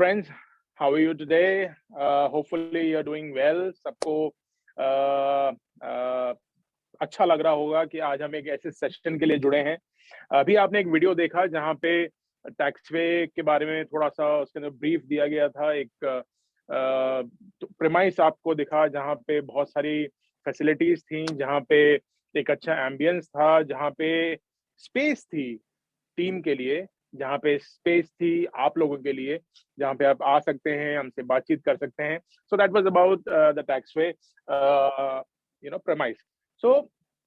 friends, how are you today? Hopefully you're doing well. सबको अच्छा लग रहा होगा कि आज हम एक ऐसे सेशन के लिए जुड़े हैं। अभी आपने एक वीडियो देखा जहाँ पे टैक्सवे के बारे में थोड़ा सा उसके अंदर ब्रीफ दिया गया था। एक प्रेमाइस आपको दिखा जहाँ पे बहुत सारी फैसिलिटीज थी, जहाँ पे एक अच्छा एम्बियंस था, जहाँ पे स्पेस थी टीम के लिए, जहाँ पे स्पेस थी आप लोगों के लिए, जहाँ पे आप आ सकते हैं, हमसे बातचीत कर सकते हैं। So that was about the Taxway premise. So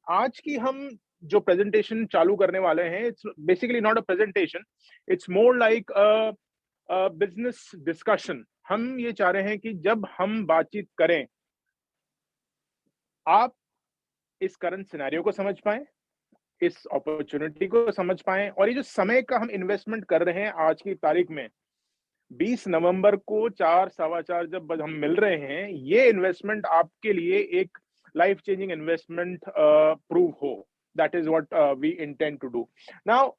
आज की हम जो प्रेजेंटेशन चालू करने वाले हैं, it's basically not a presentation, it's more like a business discussion. हम ये चाह रहे हैं कि जब हम बातचीत करें, आप इस करंट सिनेरियो को समझ पाएं, इस अपॉर्चुनिटी को समझ पाएं, और ये जो समय का हम इन्वेस्टमेंट कर रहे हैं आज की तारीख में 20 नवंबर को 4 सवा 4 जब हम मिल रहे हैं, ये इन्वेस्टमेंट आपके लिए एक लाइफ चेंजिंग इन्वेस्टमेंट प्रूव हो। That is what we intend to do. Now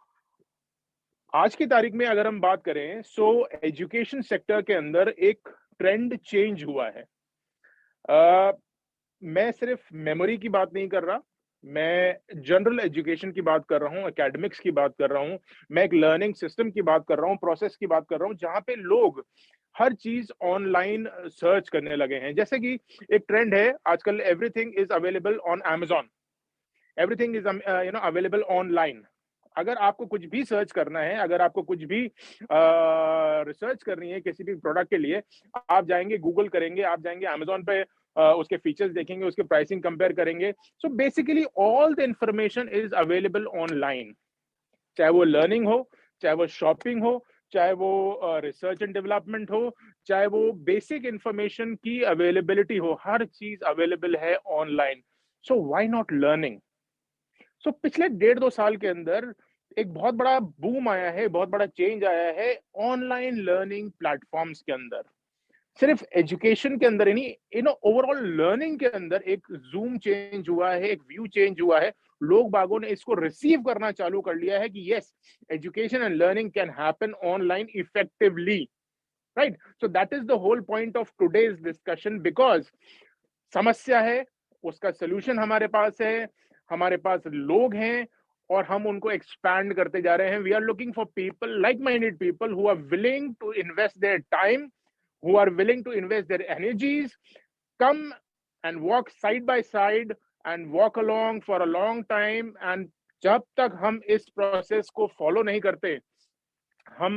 आज की तारीख में अगर हम बात करें, सो एजुकेशन सेक्टर के अंदर एक ट्रेंड चेंज हुआ है। मैं सिर्फ मेमोरी की बात नहीं कर रहा, मैं जनरल एजुकेशन की बात कर रहा हूँ, एकेडमिक्स की बात कर रहा हूँ, मैं एक लर्निंग सिस्टम की बात कर रहा हूँ, प्रोसेस की बात कर रहा हूँ, जहाँ पे लोग हर चीज ऑनलाइन सर्च करने लगे हैं। जैसे कि एक ट्रेंड है आजकल, everything is available on Amazon, everything is available online. अगर आपको कुछ भी सर्च करना है, अगर आपको कुछ भी रिसर्च करनी है किसी भी प्रोडक्ट के लिए, आप जाएंगे, गूगल करेंगे, आप जाएंगे Amazon पे, उसके फीचर्स देखेंगे, उसके प्राइसिंग कंपेयर करेंगे। So basically all the information is available online, चाहे वो लर्निंग हो, चाहे वो शॉपिंग हो, चाहे वो रिसर्च एंड डेवलपमेंट हो, चाहे वो बेसिक इंफॉर्मेशन की अवेलेबिलिटी हो, हर चीज अवेलेबल है online. So why not learning? So पिछले 1.5-2 साल के अंदर एक बहुत बड़ा बूम आया है, बहुत बड़ा चेंज आया है ऑनलाइन लर्निंग प्लेटफॉर्म्स के अंदर। सिर्फ एजुकेशन के अंदर ही नहीं, ओवरऑल लर्निंग के अंदर एक जूम चेंज हुआ है, एक व्यू चेंज हुआ है। लोग बागों ने इसको रिसीव करना चालू कर लिया है कि yes, education and learning can happen online effectively, right? So that is the whole point of today's discussion, because समस्या है, उसका सोल्यूशन हमारे पास है, हमारे पास लोग हैं, और हम उनको एक्सपैंड करते जा रहे हैं। We are looking for people, like minded people who are willing to invest their time, who are willing to invest their energies, come and walk side by side and walk along for a long time. And जब तक हम इस process को follow नहीं करते, हम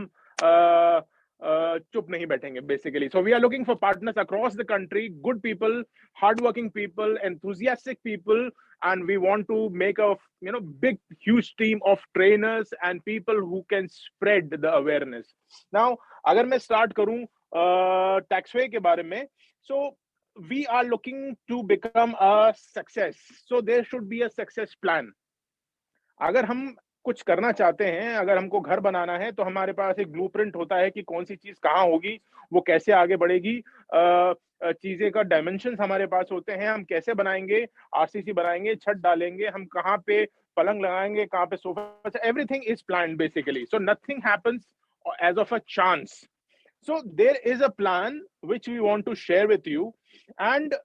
चुप नहीं बैठेंगे basically. So we are looking for partners across the country, good people, hard working people, enthusiastic people, and we want to make a big huge team of trainers and people who can spread the awareness. Now अगर मैं start करूं टैक्सवे के बारे में, so we are looking to become a success, so there should be a success plan. अगर हम कुछ करना चाहते हैं, अगर हमको घर बनाना है, तो हमारे पास एक ब्लूप्रिंट होता है कि कौन सी चीज कहाँ होगी, वो कैसे आगे बढ़ेगी। चीजें का डायमेंशंस हमारे पास होते हैं, हम कैसे बनाएंगे, आरसीसी बनाएंगे, छत डालेंगे, हम कहाँ पे पलंग लगाएंगे, कहाँ पे sofa, everything is planned basically. So nothing happens as of a chance. So there is a plan which we want to share with you. And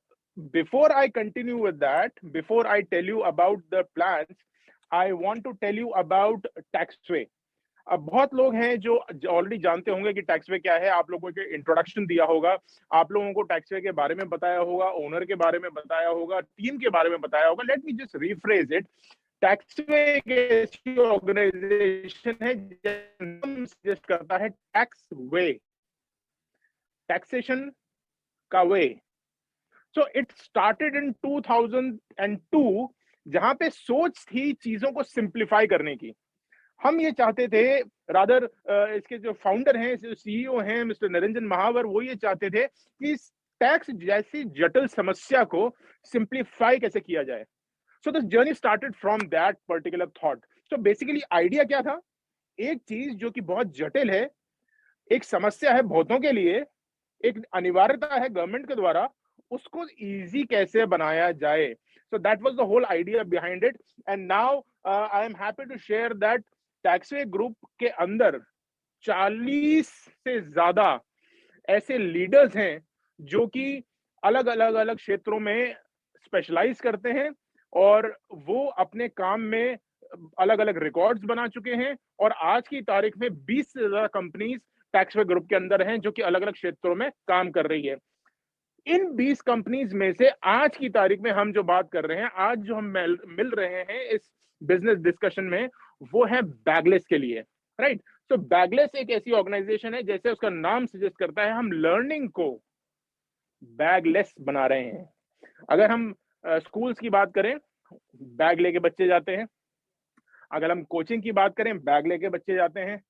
before I continue with that, before I tell you about the plans, I want to tell you about टैक्सवे. अब बहुत लोग हैं जो already जानते होंगे कि टैक्सवे क्या है, आप लोगों को इंट्रोडक्शन दिया होगा, आप लोगों को टैक्सवे के बारे में बताया होगा, ओनर के बारे में बताया होगा, टीम के बारे में बताया होगा. Let me just rephrase it. Taxway एक ऐसी ऑर्गेनाइजेशन है सजेस्ट करता है टैक्स वे, टैक्सेशन का वे. सो इट स्टार्टेड इन 2002, जहां पे सोच थी चीजों को सिंप्लीफाई करने की. हम ये चाहते थे, रादर इसके जो फाउंडर हैं, सीईओ हैं मिस्टर निरंजन महावर, वो ये चाहते थे कि टैक्स जैसी जटिल समस्या को सिंप्लीफाई कैसे किया जाए. So this journey started from that particular thought. So basically idea क्या था? एक चीज जो कि बहुत जटिल है, एक समस्या है बहुतों के लिए, एक अनिवार्यता है गवर्नमेंट के द्वारा, उसको इजी कैसे बनाया जाए. So that was the whole idea behind it. And now I am happy to share that Taxway group के अंदर 40 से ज्यादा ऐसे लीडर्स हैं जो कि अलग अलग अलग क्षेत्रों में स्पेशलाइज करते हैं और वो अपने काम में अलग अलग रिकॉर्ड्स बना चुके हैं और आज की तारीख में 20 से ज्यादा कंपनीज टैक्सवे ग्रुप के अंदर हैं जो कि अलग अलग क्षेत्रों में काम कर रही है। इन 20 कंपनीज में से आज की तारीख में हम जो बात कर रहे हैं, आज जो हम मिल रहे हैं इस बिजनेस डिस्कशन में, वो है बैगलेस के लिए, राइट। तो बैगलेस एक ऐसी ऑर्गेनाइजेशन है, जैसे उसका नाम सजेस्ट करता है, हम लर्निंग को बैगलेस बना रहे हैं। अगर हम स्कूल्स की बात करें, बैग लेके बच्चे जाते हैं। अगर हम कोचिंग की बात करें, बैग लेके बच्चे जाते हैं।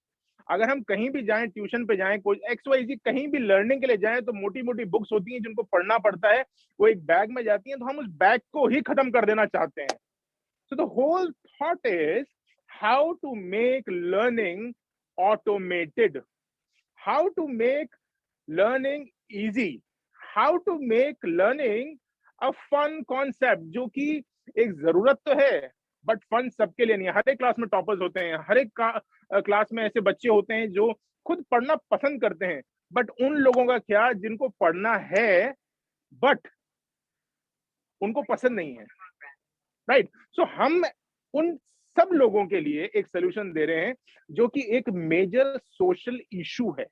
अगर हम कहीं भी जाएं, ट्यूशन पे जाएं, कोई एक्स वाई जी कहीं भी लर्निंग के लिए जाएं, तो मोटी मोटी बुक्स होती हैं जिनको पढ़ना पड़ता है, वो एक बैग में जाती हैं, तो हम उस बैग को ही खत्म कर देना चाहते हैं। So the whole thought is how to make learning automated, how to make learning easy, how to make learning a fun concept, जो कि एक जरूरत तो है बट फन सबके लिए नहीं है। हर एक क्लास में टॉपर्स होते हैं, हर एक क्लास में ऐसे बच्चे होते हैं जो खुद पढ़ना पसंद करते हैं, बट उन लोगों का क्या जिनको पढ़ना है बट उनको पसंद नहीं है, राइट। सो हम उन सब लोगों के लिए एक सोल्यूशन दे रहे हैं जो कि एक मेजर सोशल इशू है।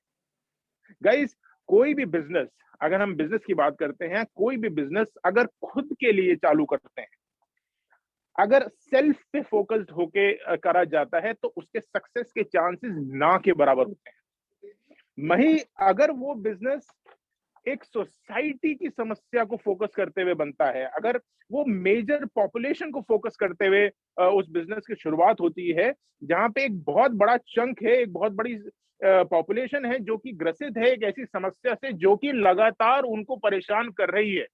गाइस, कोई भी बिजनेस, अगर हम बिजनेस की बात करते हैं, कोई भी बिजनेस अगर खुद के लिए चालू करते हैं, अगर सेल्फ पे फोकस्ड होके करा जाता है, तो उसके सक्सेस के चांसेस ना के बराबर होते हैं। वहीं अगर वो बिजनेस एक सोसाइटी की समस्या को फोकस करते हुए बनता है, अगर वो मेजर पॉपुलेशन को फोकस करते हुए उस बिजनेस की शुरुआत होती है, जहां पे एक बहुत बड़ा चंक है, एक बहुत बड़ी पॉपुलेशन है जो कि ग्रसित है एक ऐसी समस्या से जो कि लगातार उनको परेशान कर रही है।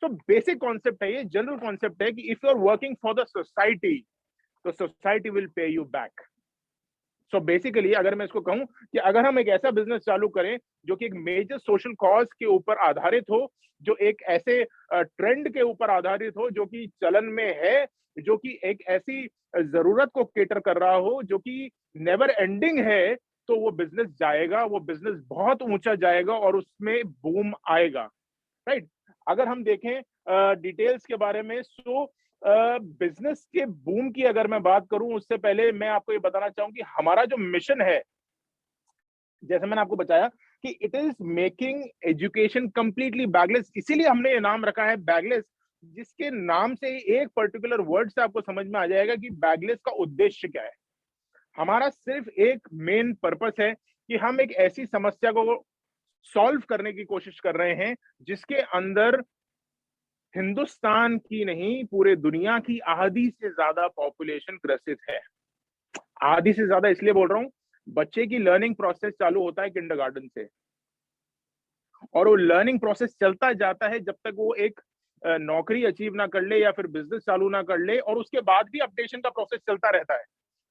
तो बेसिक कॉन्सेप्ट है, ये जनरल कॉन्सेप्ट है कि if you are working for the society, तो society will pay you back. So basically अगर मैं इसको कहूं कि अगर हम एक ऐसा बिजनेस चालू करें जो कि एक मेजर सोशल कॉज के ऊपर आधारित हो, जो एक ऐसे ट्रेंड के ऊपर आधारित हो जो कि चलन में है, जो कि एक ऐसी जरूरत को केटर कर रहा हो जो कि नेवर एंडिंग है, तो वो बिजनेस जाएगा, वो बिजनेस बहुत ऊंचा जाएगा और उसमें बूम आएगा, राइट। अगर हम देखें डिटेल्स के बारे में, सो बिजनेस के बूम की अगर मैं बात करूं, उससे पहले मैं आपको ये बताना चाहूं कि हमारा जो मिशन है, जैसे मैंने आपको बताया कि it is making education completely bagless, इसीलिए हमने ये नाम रखा है बैगलेस, जिसके नाम से एक पर्टिकुलर वर्ड से आपको समझ में आ जाएगा कि बैगलेस का उद्देश्य क्या है। हमारा सिर्फ एक मेन पर्पस है कि हम एक ऐसी समस्या को सॉल्व करने की कोशिश कर रहे हैं जिसके अंदर हिंदुस्तान की नहीं, पूरे दुनिया की आधी से ज्यादा पॉपुलेशन ग्रसित है। आधी से ज्यादा इसलिए बोल रहा हूं, बच्चे की लर्निंग प्रोसेस चालू होता है किंडरगार्टन से, और वो लर्निंग प्रोसेस चलता जाता है जब तक वो एक नौकरी अचीव ना कर ले या फिर बिजनेस चालू ना कर ले, और उसके बाद भी अपडेशन का प्रोसेस चलता रहता है।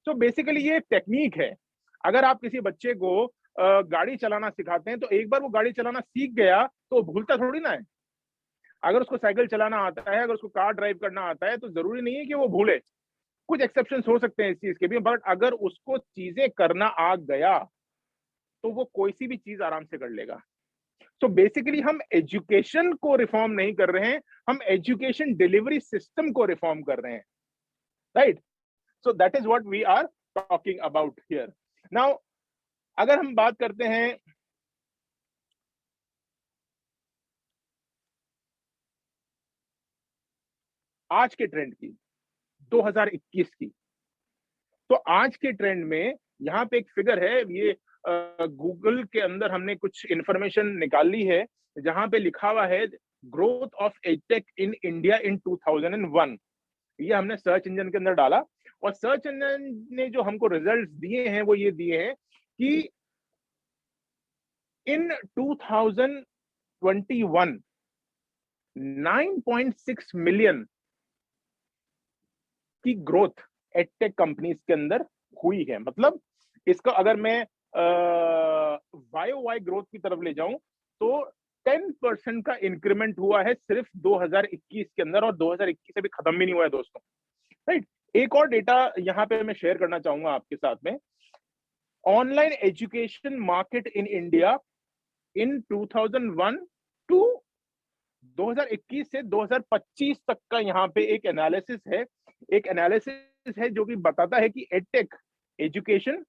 तो बेसिकली ये एक टेक्निक है। अगर आप किसी बच्चे को गाड़ी चलाना सिखाते हैं, तो एक बार वो गाड़ी चलाना सीख गया तो भूलता थोड़ी ना है। अगर उसको साइकिल चलाना आता है, अगर उसको कार ड्राइव करना आता है, तो जरूरी नहीं है कि वो भूले। कुछ एक्सेप्शन हो सकते हैं इस चीज के भी, बट अगर उसको चीजें करना आ गया तो वो कोई सी भी चीज आराम से कर लेगा। सो बेसिकली हम एजुकेशन को रिफॉर्म नहीं कर रहे हैं, हम एजुकेशन डिलीवरी सिस्टम को रिफॉर्म कर रहे हैं, right. So that is what we are talking about here. Now अगर हम बात करते हैं आज के ट्रेंड की, 2021 की, तो आज के ट्रेंड में यहाँ पे एक फिगर है, ये गूगल के अंदर हमने कुछ इंफॉर्मेशन निकाल ली है, जहां पे लिखा हुआ है growth of edtech in India in 2001। ये हमने सर्च इंजन के अंदर डाला और सर्च इंजन ने जो हमको रिजल्ट्स दिए हैं वो ये दिए हैं कि इन 2021 9.6 मिलियन की ग्रोथ एडटेक कंपनीज के अंदर हुई है। मतलब इसका अगर मैं वाई ग्रोथ की तरफ ले जाऊं, तो 10% का इंक्रीमेंट हुआ है सिर्फ 2021 के अंदर, और 2021 अभी खत्म भी नहीं हुआ है दोस्तों, राइट। एक और डेटा यहाँ पे मैं शेयर करना चाहूंगा आपके साथ में। Online education market in India in 2001 to 2021 से 2025 तक का यहाँ पे एक एनालिसिस है जो कि बताता है कि एडटेक एजुकेशन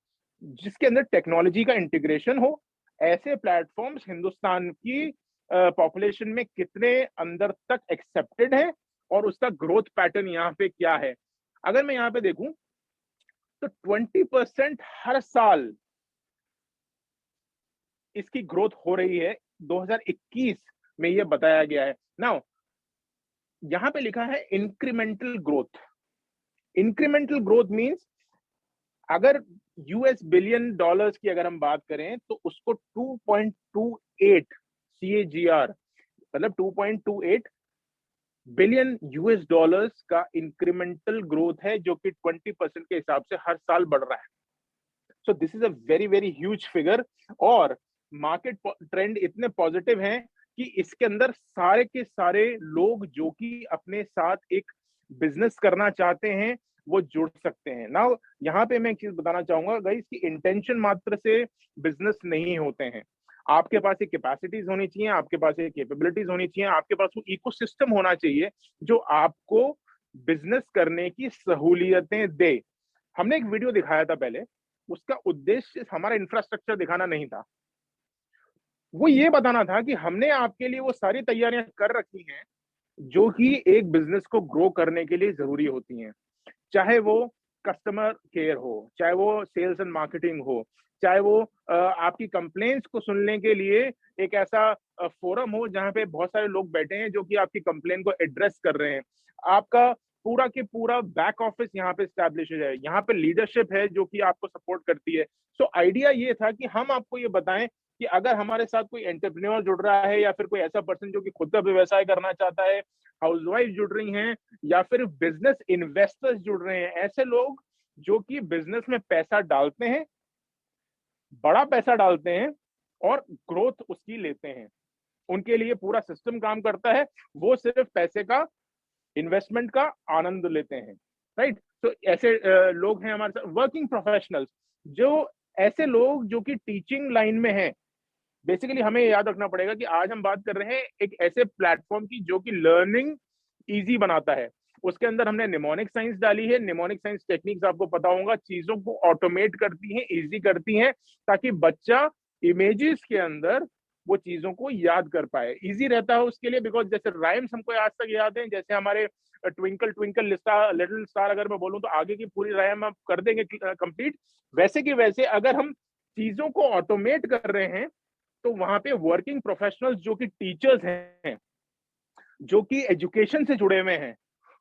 जिसके अंदर टेक्नोलॉजी का इंटीग्रेशन हो, ऐसे प्लेटफॉर्म्स हिंदुस्तान की पॉपुलेशन में कितने अंदर तक एक्सेप्टेड है और उसका ग्रोथ पैटर्न यहाँ पे क्या है। अगर मैं यहाँ पे देखूं तो 20% हर साल इसकी ग्रोथ हो रही है, 2021 में ये बताया गया है। नाउ यहां पे लिखा है incremental growth. Incremental growth means अगर यूएस बिलियन डॉलर्स की अगर हम बात करें तो उसको 2.28 CAGR मतलब 2.28 बिलियन यूएस डॉलर्स का इंक्रीमेंटल ग्रोथ है जो कि 20% के हिसाब से हर साल बढ़ रहा है। So this is a very very huge figure और मार्केट ट्रेंड इतने पॉजिटिव हैं कि इसके अंदर सारे के सारे लोग जो कि अपने साथ एक बिजनेस करना चाहते हैं वो जुड़ सकते हैं ना। यहाँ पे मैं एक चीज बताना चाहूंगा गाइस कि इंटेंशन मात्र से बिजनेस नहीं होते हैं। आपके पास एक कैपेसिटीज होनी चाहिए, आपके पास एक कैपेबिलिटीज होनी चाहिए, आपके पास वो इकोसिस्टम होना चाहिए जो आपको बिजनेस करने की सहूलियतें दे। हमने एक वीडियो दिखाया था पहले, उसका उद्देश्य हमारा इंफ्रास्ट्रक्चर दिखाना नहीं था, वो ये बताना था कि हमने आपके लिए वो सारी तैयारियां कर रखी हैं जो कि एक बिजनेस को ग्रो करने के लिए जरूरी होती हैं। चाहे वो कस्टमर केयर हो, चाहे वो सेल्स एंड मार्केटिंग हो, चाहे वो आपकी कंप्लेंट्स को सुनने के लिए एक ऐसा फोरम हो जहां पे बहुत सारे लोग बैठे हैं जो कि आपकी कंप्लेन को एड्रेस कर रहे हैं। आपका पूरा के पूरा बैक ऑफिस यहाँ पे स्टैब्लिश हो जाए, यहाँ पे लीडरशिप है जो कि आपको सपोर्ट करती है। सो आइडिया ये था कि हम आपको ये बताएं कि अगर हमारे साथ कोई एंटरप्रेन्योर जुड़ रहा है या फिर कोई ऐसा पर्सन जो कि खुद का व्यवसाय करना चाहता है, हाउसवाइफ जुड़ रही हैं या फिर बिजनेस इन्वेस्टर्स जुड़ रहे हैं, ऐसे लोग जो कि बिजनेस में पैसा डालते हैं, बड़ा पैसा डालते हैं और ग्रोथ उसकी लेते हैं, उनके लिए पूरा सिस्टम काम करता है, वो सिर्फ पैसे का इन्वेस्टमेंट का आनंद लेते हैं। राइट। तो ऐसे लोग हैं हमारे साथ वर्किंग प्रोफेशनल्स, जो ऐसे लोग जो कि टीचिंग लाइन में हैं। बेसिकली हमें याद रखना पड़ेगा कि आज हम बात कर रहे हैं एक ऐसे प्लेटफॉर्म की जो कि लर्निंग इजी बनाता है। उसके अंदर हमने निमोनिक साइंस डाली है। निमोनिक साइंस टेक्निक्स आपको पता होगा, चीजों को ऑटोमेट करती हैं, इजी करती हैं, ताकि बच्चा इमेजेस के अंदर वो चीजों को याद कर पाए। इजी रहता है उसके लिए बिकॉज जैसे राइम्स हमको आज तक याद है, जैसे हमारे ट्विंकल ट्विंकल लिटिल स्टार अगर मैं बोलूं तो आगे की पूरी राइम हम कर देंगे कंप्लीट। वैसे कि वैसे अगर हम चीजों को ऑटोमेट कर रहे हैं तो वहां पे वर्किंग प्रोफेशनल्स जो कि टीचर्स हैं, जो कि एजुकेशन से जुड़े हुए हैं,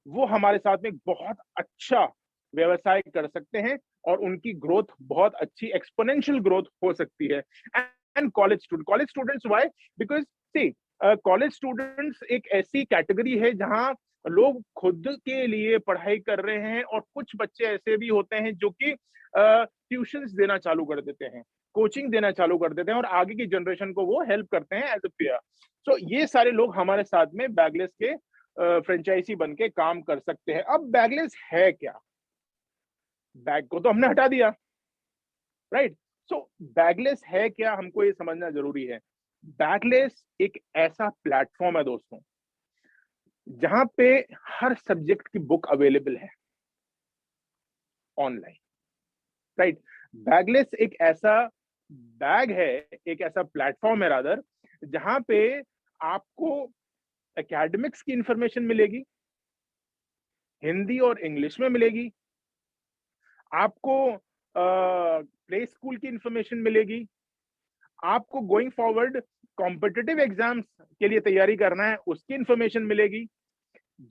वो हमारे साथ में बहुत अच्छा व्यवसाय कर सकते हैं और उनकी ग्रोथ बहुत अच्छी एक्सपोनेंशियल ग्रोथ हो सकती है। And college students why? Because see college students एक ऐसी कैटेगरी है जहां लोग खुद के लिए पढ़ाई कर रहे हैं और कुछ बच्चे ऐसे भी होते हैं जो कि ट्यूशंस देना चालू कर देते हैं, कोचिंग देना चालू कर देते हैं और आगे की जनरेशन को वो हेल्प करते हैं एज ए पेयर। सो ये सारे लोग हमारे साथ में बैगलेस के फ्रेंचाइजी बन के काम कर सकते हैं। अब बैगलेस है क्या? बैग को तो हमने हटा दिया, राइट। सो बैगलेस है क्या, हमको ये समझना जरूरी है। बैगलेस एक ऐसा प्लेटफॉर्म है दोस्तों जहां पे हर सब्जेक्ट की बुक अवेलेबल है ऑनलाइन, राइट। बैगलेस एक ऐसा बैग है, एक ऐसा प्लेटफॉर्म है रादर, जहां पे आपको एकेडमिक्स की इंफॉर्मेशन मिलेगी, हिंदी और इंग्लिश में मिलेगी, आपको प्ले स्कूल की इंफॉर्मेशन मिलेगी, आपको गोइंग फॉरवर्ड कॉम्पिटिटिव एग्जाम्स के लिए तैयारी करना है उसकी इंफॉर्मेशन मिलेगी,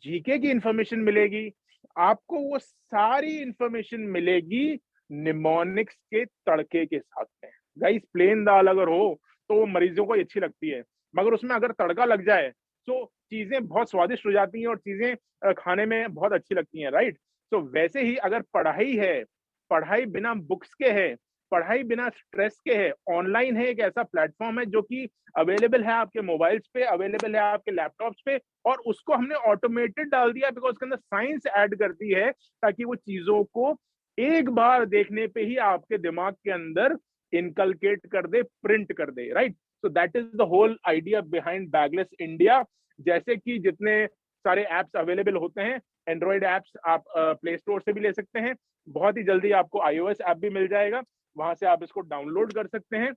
जीके की इंफॉर्मेशन मिलेगी, आपको वो सारी इंफॉर्मेशन मिलेगी निमोनिक्स के तड़के के साथ में। गाइस प्लेन दाल अगर हो तो वो मरीजों को अच्छी लगती है, मगर उसमें अगर तड़का लग जाए तो चीजें बहुत स्वादिष्ट हो जाती हैं और चीजें खाने में बहुत अच्छी लगती हैं, राइट। तो वैसे ही अगर पढ़ाई है, पढ़ाई बिना बुक्स के है, पढ़ाई बिना स्ट्रेस के है, ऑनलाइन है, एक ऐसा प्लेटफॉर्म है जो कि अवेलेबल है आपके मोबाइल्स पे, अवेलेबल है आपके लैपटॉप्स पे, और उसको हमने ऑटोमेटेड डाल दिया बिकॉज उसके अंदर साइंस ऐड कर दी है ताकि वो चीजों को एक बार देखने पे ही आपके दिमाग के अंदर इनकलकेट कर दे, प्रिंट कर दे, right. So that is the whole idea behind Bagless India. जैसे कि जितने सारे एप्स अवेलेबल होते हैं, एंड्रॉइड एप्स आप प्ले स्टोर से भी ले सकते हैं, बहुत ही जल्दी आपको iOS ऐप भी मिल जाएगा, वहां से आप इसको डाउनलोड कर सकते हैं।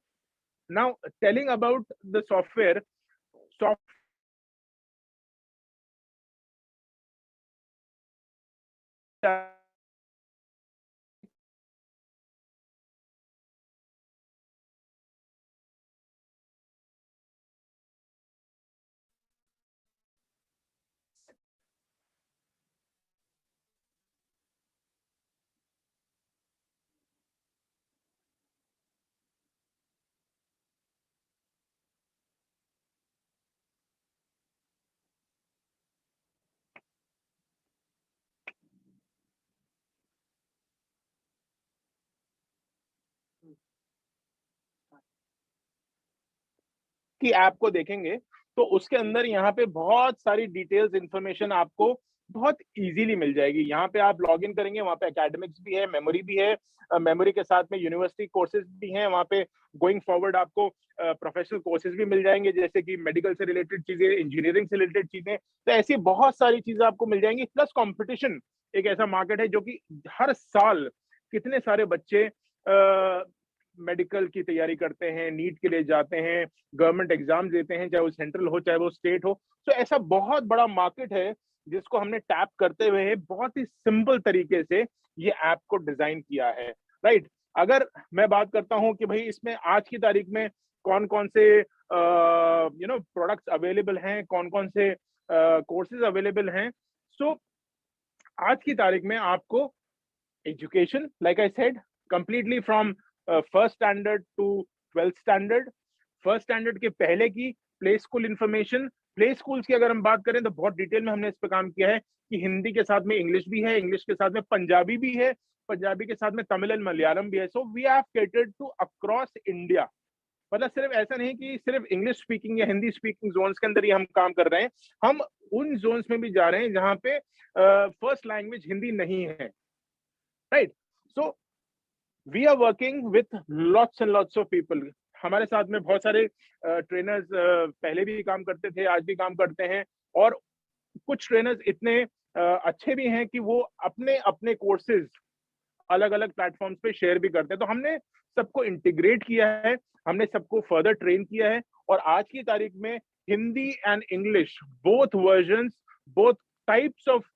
Now telling about the software, की ऐप को देखेंगे तो उसके अंदर यहाँ पे बहुत सारी डिटेल्स इंफॉर्मेशन आपको बहुत इजीली मिल जाएगी। यहाँ पे आप लॉग इन करेंगे, वहाँ पे एकेडमिक्स भी है, मेमोरी भी है, मेमोरी के साथ में यूनिवर्सिटी कोर्सेज भी हैं, वहाँ पे गोइंग फॉरवर्ड आपको प्रोफेशनल कोर्सेज भी मिल जाएंगे, जैसे कि मेडिकल से रिलेटेड चीजें, इंजीनियरिंग से रिलेटेड चीजें। तो ऐसी बहुत सारी चीजें आपको मिल जाएंगी। प्लस कंपटीशन, एक ऐसा मार्केट है जो कि हर साल कितने सारे बच्चे मेडिकल की तैयारी करते हैं, नीट के लिए जाते हैं, गवर्नमेंट एग्जाम देते हैं, चाहे वो सेंट्रल हो चाहे वो स्टेट हो। तो ऐसा बहुत बड़ा मार्केट है जिसको हमने टैप करते हुए बहुत ही सिंपल तरीके से ये ऐप को डिजाइन किया है, राइट। अगर मैं बात करता हूं कि भाई इसमें आज की तारीख में कौन कौन से प्रोडक्ट्स अवेलेबल हैं, कौन कौन से कोर्सेज अवेलेबल हैं, सो आज की तारीख में आपको education, like I said, completely from first standard to 12th standard। First standard के पहले की play school information, play schools की अगर हम बात करें तो बहुत डिटेल में हमने इस पे काम किया है कि हिंदी के साथ में इंग्लिश भी है, इंग्लिश के साथ में पंजाबी भी है, पंजाबी के साथ में तमिल एंड मलयालम भी है। So we have catered to across India. मतलब सिर्फ ऐसा नहीं कि सिर्फ इंग्लिश स्पीकिंग या हिंदी स्पीकिंग जोन्स के अंदर ही हम काम कर रहे हैं, हम उन जोन्स में भी जा रहे हैं जहां पे फर्स्ट लैंग्वेज हिंदी नहीं है, right. So we are working with lots and lots of people. हमारे साथ में बहुत सारे ट्रेनर्स पहले भी काम करते थे, आज भी काम करते हैं, और कुछ ट्रेनर्स इतने अच्छे भी हैं कि वो अपने अपने कोर्सेज अलग अलग प्लेटफॉर्म्स पे शेयर भी करते हैं। तो हमने सबको इंटीग्रेट किया है, हमने सबको फर्दर ट्रेन किया है, और आज की तारीख में Hindi and English both versions, both types of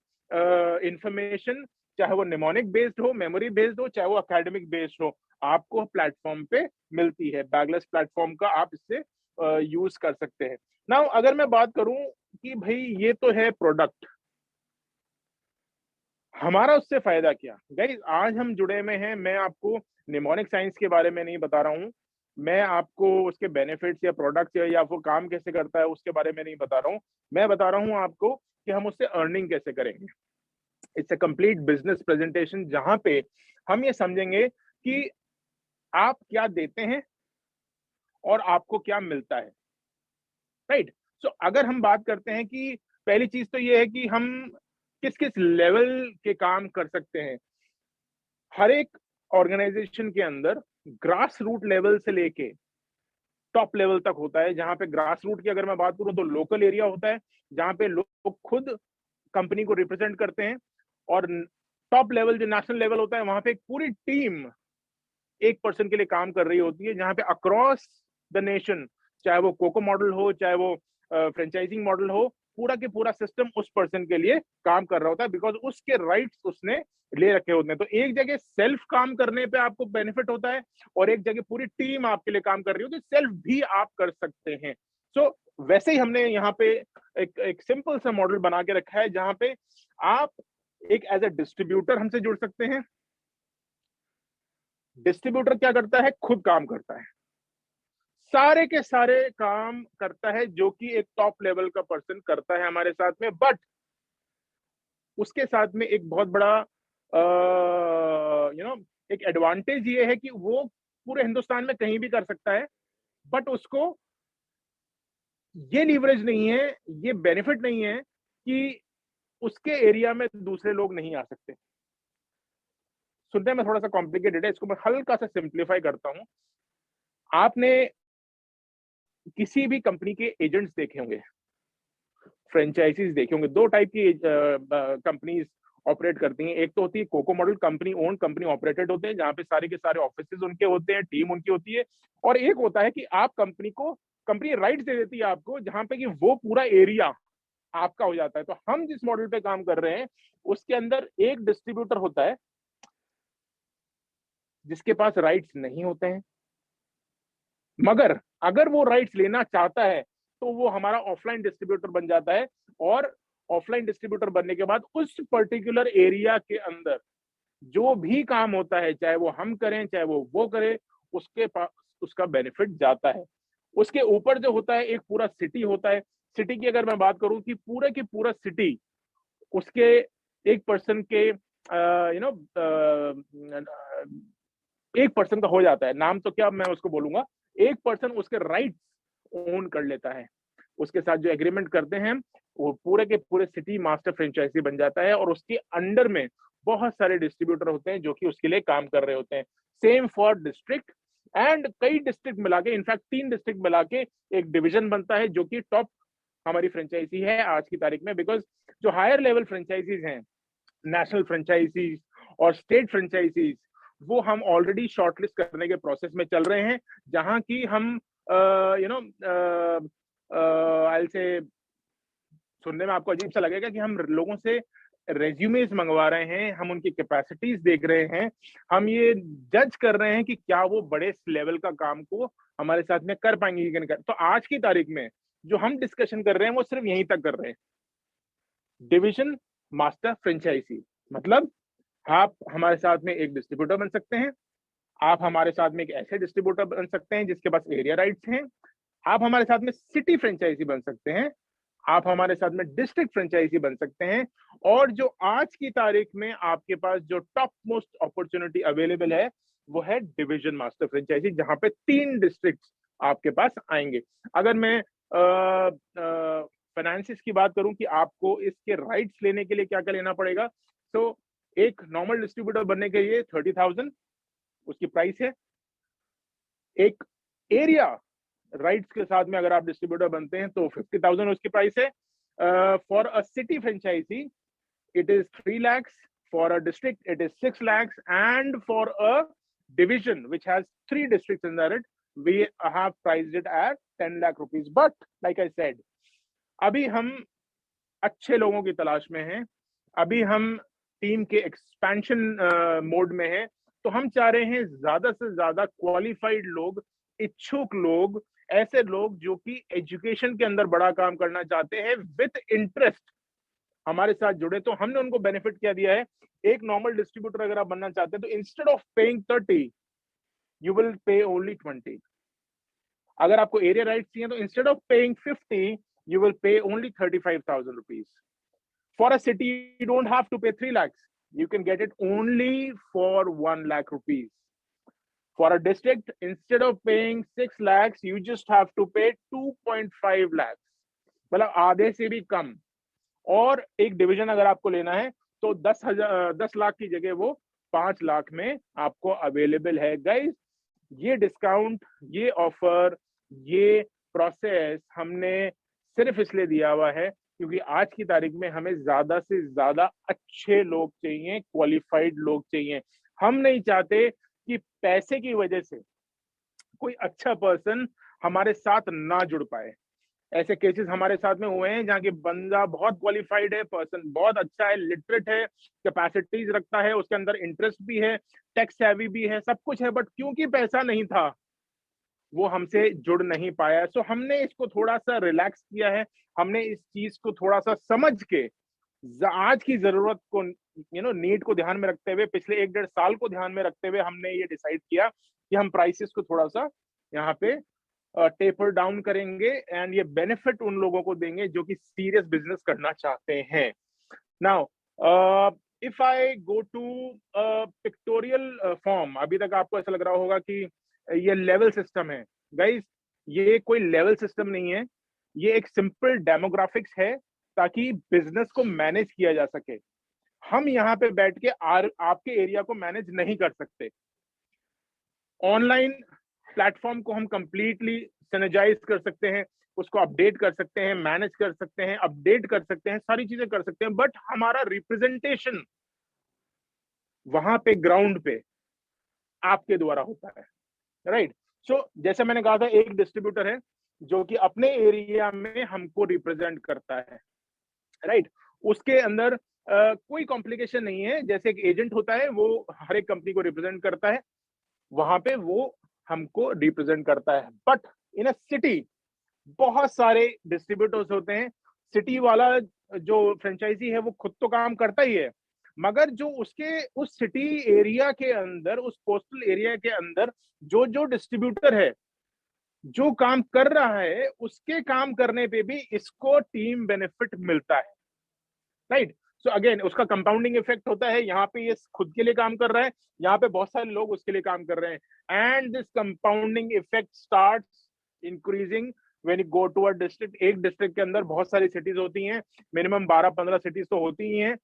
information, चाहे वो निमोनिक बेस्ड हो, मेमोरी बेस्ड हो, चाहे वो एकेडमिक बेस्ड हो, आपको प्लेटफॉर्म पे मिलती है। बैगलेस प्लेटफॉर्म का आप इससे यूज कर सकते हैं। नाउ अगर मैं बात करूं कि भाई ये तो है प्रोडक्ट, हमारा उससे फायदा क्या। गाइस आज हम जुड़े में हैं, मैं आपको निमोनिक साइंस के बारे में नहीं बता रहा हूँ, मैं आपको उसके बेनिफिट्स या प्रोडक्ट्स या वो काम कैसे करता है उसके बारे में नहीं बता रहा हूँ। मैं बता रहा हूँ आपको कि हम उससे अर्निंग कैसे करेंगे। It's a complete business presentation जहां पे हम ये समझेंगे कि आप क्या देते हैं और आपको क्या मिलता है, राइट। सो अगर हम बात करते हैं कि पहली चीज तो ये है कि हम किस किस लेवल के काम कर सकते हैं। हर एक ऑर्गेनाइजेशन के अंदर ग्रास रूट लेवल से लेके टॉप लेवल तक होता है। जहां पे ग्रास रूट की अगर मैं बात करूं तो लोकल एरिया होता है जहां पे लोग खुद कंपनी को रिप्रेजेंट करते हैं, और टॉप लेवल जो नेशनल लेवल होता है वहां पे एक पूरी टीम एक पर्सन के लिए काम कर रही होती है, जहां पे अक्रॉस द नेशन, चाहे वो कोको मॉडल हो, चाहे वो फ्रेंचाइजिंग मॉडल हो, पूरा के पूरा सिस्टम उस पर्सन के लिए काम कर रहा होता है, बिकॉज उसके राइट्स उसने ले रखे होते हैं। तो एक जगह सेल्फ काम करने पे आपको बेनिफिट होता है, और एक जगह पूरी टीम आपके लिए काम कर रही होती है, सेल्फ भी आप कर सकते हैं। सो वैसे ही हमने यहाँ पे एक सिंपल सा मॉडल बना के रखा है जहां पे आप एक एज ए डिस्ट्रीब्यूटर हमसे जुड़ सकते हैं। डिस्ट्रीब्यूटर क्या करता है, खुद काम करता है, सारे के सारे काम करता है जो कि एक टॉप लेवल का पर्सन करता है हमारे साथ में। बट उसके साथ में एक बहुत बड़ा एक एडवांटेज ये है कि वो पूरे हिंदुस्तान में कहीं भी कर सकता है, बट उसको ये लीवरेज नहीं है, ये बेनिफिट नहीं है कि उसके एरिया में दूसरे लोग नहीं आ सकते। सुनने में थोड़ा सा कॉम्प्लिकेटेड है, इसको मैं हल्का सा सिंप्लीफाई करता हूं। आपने किसी भी कंपनी के एजेंट्स देखे होंगे, फ्रेंचाइजीज देखे होंगे। दो टाइप की कंपनीज ऑपरेट करती हैं। एक तो होती है COCO model, company own company operated होते हैं, जहां पे सारे के सारे ऑफिसेज उनके होते हैं, टीम उनकी होती है। और एक होता है कि आप कंपनी राइट दे देती है आपको, जहां पे कि वो पूरा एरिया आपका हो जाता है। तो हम जिस मॉडल पे काम कर रहे हैं उसके अंदर एक डिस्ट्रीब्यूटर होता है जिसके पास राइट्स नहीं होते हैं, मगर अगर वो राइट्स लेना चाहता है तो वो हमारा ऑफलाइन डिस्ट्रीब्यूटर बन जाता है। और ऑफलाइन डिस्ट्रीब्यूटर बनने के बाद उस पर्टिकुलर एरिया के अंदर जो भी काम होता है, चाहे वो हम करें चाहे वो करे, उसके पास उसका बेनिफिट जाता है। उसके ऊपर जो होता है एक पूरा सिटी होता है। सिटी की अगर मैं बात करूं कि पूरे की पूरा सिटी उसके एक पर्सन के यू नो एक पर्सन का हो जाता है। नाम तो क्या मैं उसको बोलूंगा, एक पर्सन उसके राइट्स ओन कर लेता है। उसके साथ जो एग्रीमेंट करते हैं वो पूरे के पूरे सिटी मास्टर फ्रेंचाइजी बन जाता है, और उसके अंडर में बहुत सारे डिस्ट्रीब्यूटर होते हैं जो कि उसके लिए काम कर रहे होते हैं। सेम फॉर डिस्ट्रिक्ट, एंड कई डिस्ट्रिक्ट मिला के, इनफैक्ट 3 डिस्ट्रिक्ट मिला के एक डिवीजन बनता है जो कि टॉप हमारी फ्रेंचाइजी है आज की तारीख में। बिकॉज जो हायर लेवल फ्रेंचाइजीज हैं, नेशनल फ्रेंचाइजीज और स्टेट फ्रेंचाइजीज, वो हम ऑलरेडी शॉर्टलिस्ट करने के प्रोसेस में चल रहे हैं, जहां की हम यू नो आई से सुनने में आपको अजीब सा लगेगा कि हम लोगों से रेज्यूमेस मंगवा रहे हैं, हम उनकी कैपेसिटीज देख रहे हैं, हम ये जज कर रहे हैं कि क्या वो बड़े लेवल का काम को हमारे साथ में कर पाएंगे कि नहीं कर। तो आज की तारीख में जो हम डिस्कशन कर रहे हैं वो सिर्फ यहीं तक कर रहे हैं, डिवीजन मास्टर फ्रेंचाइजी। मतलब आप हमारे साथ में एक डिस्ट्रीब्यूटर बन सकते हैं, आप हमारे साथ में एक ऐसे डिस्ट्रीब्यूटर बन सकते हैं जिसके पास एरिया राइट्स हैं, आप हमारे साथ में सिटी फ्रेंचाइजी बन सकते हैं, आप हमारे साथ में डिस्ट्रिक्ट फ्रेंचाइजी बन सकते हैं। और जो आज की तारीख में आपके पास जो टॉप मोस्ट अपॉर्चुनिटी अवेलेबल है वो है डिवीजन मास्टर फ्रेंचाइजी, जहां पे 3 डिस्ट्रिक्ट आपके पास आएंगे। अगर मैं फाइनेंसिस की बात करूं कि आपको इसके राइट्स लेने के लिए क्या क्या लेना पड़ेगा, तो एक नॉर्मल डिस्ट्रीब्यूटर बनने के लिए 30,000 उसकी प्राइस है। एक एरिया राइट्स के साथ में अगर आप डिस्ट्रीब्यूटर बनते हैं तो 50,000 उसकी प्राइस है। For a city franchisee it is 3 lakhs, for a district it is 6 lakhs, and for a division which has 3 districts under it, we have priced it at 10 lakh rupees. But like I said, अभी हम अच्छे लोगों की तलाश में हैं, अभी हम टीम के एक्सपेंशन मोड में हैं। तो हम चाह रहे हैं ज्यादा से ज्यादा क्वालिफाइड लोग, इच्छुक लोग, ऐसे लोग जो कि एजुकेशन के अंदर बड़ा काम करना चाहते हैं विद इंटरेस्ट, हमारे साथ जुड़े। तो हमने उनको बेनिफिट क्या दिया है, एक नॉर्मल डिस्ट्रीब्यूटर अगर आप बनना चाहते हैं तो instead of paying 30 you will pay only 20। अगर आपको एरिया राइट चाहिए तो instead of paying 50 you will pay only 35,000 rupees. For a city you don't have to pay 3 lakhs, you can get it only for 1 lakh rupees. For a district, instead of paying 6 lakhs, you just have to pay 2.5 lakhs, मतलब आधे से भी कम। और एक division अगर आपको लेना है तो 10 लाख की जगह वो 5 लाख में आपको अवेलेबल है। गाइस, ये डिस्काउंट, ये ऑफर, ये प्रोसेस हमने सिर्फ इसलिए दिया हुआ है क्योंकि आज की तारीख में हमें ज्यादा से ज्यादा अच्छे लोग चाहिए, क्वालिफाइड लोग चाहिए। हम नहीं चाहते कि पैसे की वजह से कोई अच्छा पर्सन हमारे साथ ना जुड़ पाए। ऐसे केसेस हमारे साथ में हुए हैं जहाँ की बंदा बहुत क्वालिफाइड है, पर्सन बहुत अच्छा है, लिटरेट है, कैपेसिटीज रखता है, उसके अंदर इंटरेस्ट भी है, टेक सेवी भी है, सब कुछ है, बट क्योंकि पैसा नहीं था वो हमसे जुड़ नहीं पाया। सो हमने इसको थोड़ा सा रिलैक्स किया है, हमने इस चीज को थोड़ा सा समझ के आज की जरूरत को, नीड को ध्यान में रखते हुए, पिछले 1-1.5 साल को ध्यान में रखते हुए हमने ये डिसाइड किया कि हम प्राइसेस को थोड़ा सा यहाँ पे टेपर डाउन करेंगे, एंड ये बेनिफिट उन लोगों को देंगे जो कि सीरियस बिजनेस करना चाहते हैं। Now if I go to pictorial form, अभी तक आपको ऐसा लग रहा होगा कि ये लेवल सिस्टम है। गाइस, ये कोई लेवल सिस्टम नहीं है, ये एक सिंपल डेमोग्राफिक्स है ताकि बिजनेस को मैनेज किया जा सके। हम यहाँ पे बैठ के आपके एरिया को मैनेज नहीं कर सकते। ऑनलाइन प्लेटफॉर्म को हम कंप्लीटली सिनर्जाइज कर सकते हैं, उसको अपडेट कर सकते हैं, मैनेज कर सकते हैं, अपडेट कर सकते हैं, सारी चीजें कर सकते हैं, बट हमारा रिप्रेजेंटेशन वहां पे ग्राउंड पे आपके द्वारा होता है, राइट। सो जैसे मैंने कहा था, एक डिस्ट्रीब्यूटर है जो कि अपने एरिया में हमको रिप्रेजेंट करता है, राइट। उसके अंदर कोई कॉम्प्लिकेशन नहीं है, जैसे एक एजेंट होता है वो हर एक कंपनी को रिप्रेजेंट करता है, वहां पे वो हमको रिप्रेजेंट करता है। बट इन अ सिटी बहुत सारे डिस्ट्रीब्यूटर्स होते हैं। सिटी वाला जो फ्रेंचाइजी है वो खुद तो काम करता ही है, मगर जो उसके उस सिटी एरिया के अंदर, उस कोस्टल एरिया के अंदर जो जो डिस्ट्रीब्यूटर है जो काम कर रहा है, उसके काम करने पे भी इसको टीम बेनिफिट मिलता है, राइट। सो अगेन उसका कंपाउंडिंग इफेक्ट होता है। यहाँ पे ये खुद के लिए काम कर रहा है, यहाँ पे बहुत सारे लोग उसके लिए काम कर रहे हैं, and this compounding effect starts increasing when you go to a district. एक डिस्ट्रिक्ट के अंदर बहुत सारी सिटीज होती हैं, मिनिमम 12-15 सिटीज तो होती ही हैं।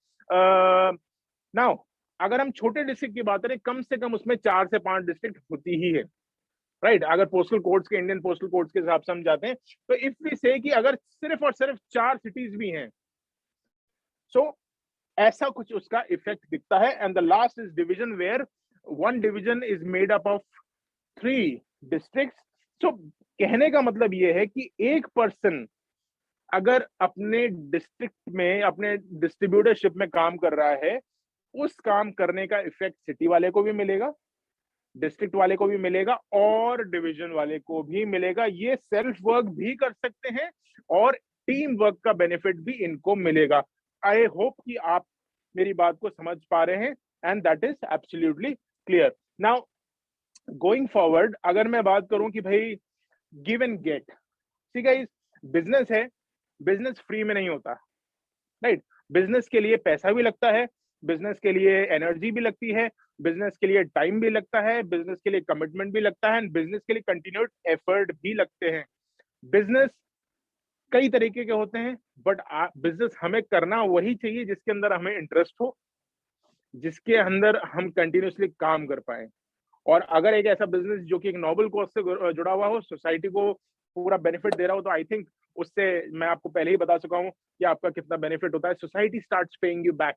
नाउ अगर हम छोटे डिस्ट्रिक्ट की बात करें, कम से कम उसमें 4 से 5 डिस्ट्रिक्ट होती ही है, राइट। अगर पोस्टल कोड्स के, इंडियन पोस्टल कोड्स के हिसाब से हम जाते हैं, तो इफ वी से कि अगर सिर्फ और सिर्फ 4 सिटीज भी हैं, सो ऐसा कुछ उसका इफेक्ट दिखता है। And the last is division, where one division is made up of 3 districts. So कहने का मतलब ये है कि एक पर्सन अगर अपने डिस्ट्रिक्ट में, अपने डिस्ट्रीब्यूटरशिप में काम कर रहा है, उस काम करने का इफेक्ट सिटी वाले को भी मिलेगा, डिस्ट्रिक्ट वाले को भी मिलेगा, और डिवीजन वाले को भी मिलेगा। ये सेल्फ वर्क भी कर सकते हैं और टीम वर्क का बेनिफिट भी इनको मिलेगा। आई होप कि आप मेरी बात को समझ पा रहे हैं, and that is absolutely clear. Now going forward, अगर मैं बात करूं कि भाई गिव एंड गेट, ठीक है, बिजनेस है, बिजनेस फ्री में नहीं होता, राइट। बिजनेस के लिए पैसा भी लगता है, बिजनेस के लिए एनर्जी भी लगती है, बिजनेस के लिए टाइम भी लगता है, बिजनेस के लिए कमिटमेंट भी लगता है, एंड बिजनेस के लिए कंटिन्यूड एफर्ट भी लगते हैं। बिजनेस कई तरीके के होते हैं, बट बिजनेस हमें करना वही चाहिए जिसके अंदर हमें इंटरेस्ट हो, जिसके अंदर हम कंटिन्यूसली काम कर पाए। और अगर एक ऐसा बिजनेस जो कि एक नोबल कॉज से जुड़ा हुआ हो, सोसाइटी को पूरा बेनिफिट दे रहा हो, तो आई थिंक उससे मैं आपको पहले ही बता चुका हूं कि आपका कितना बेनिफिट होता है। Society starts paying you back,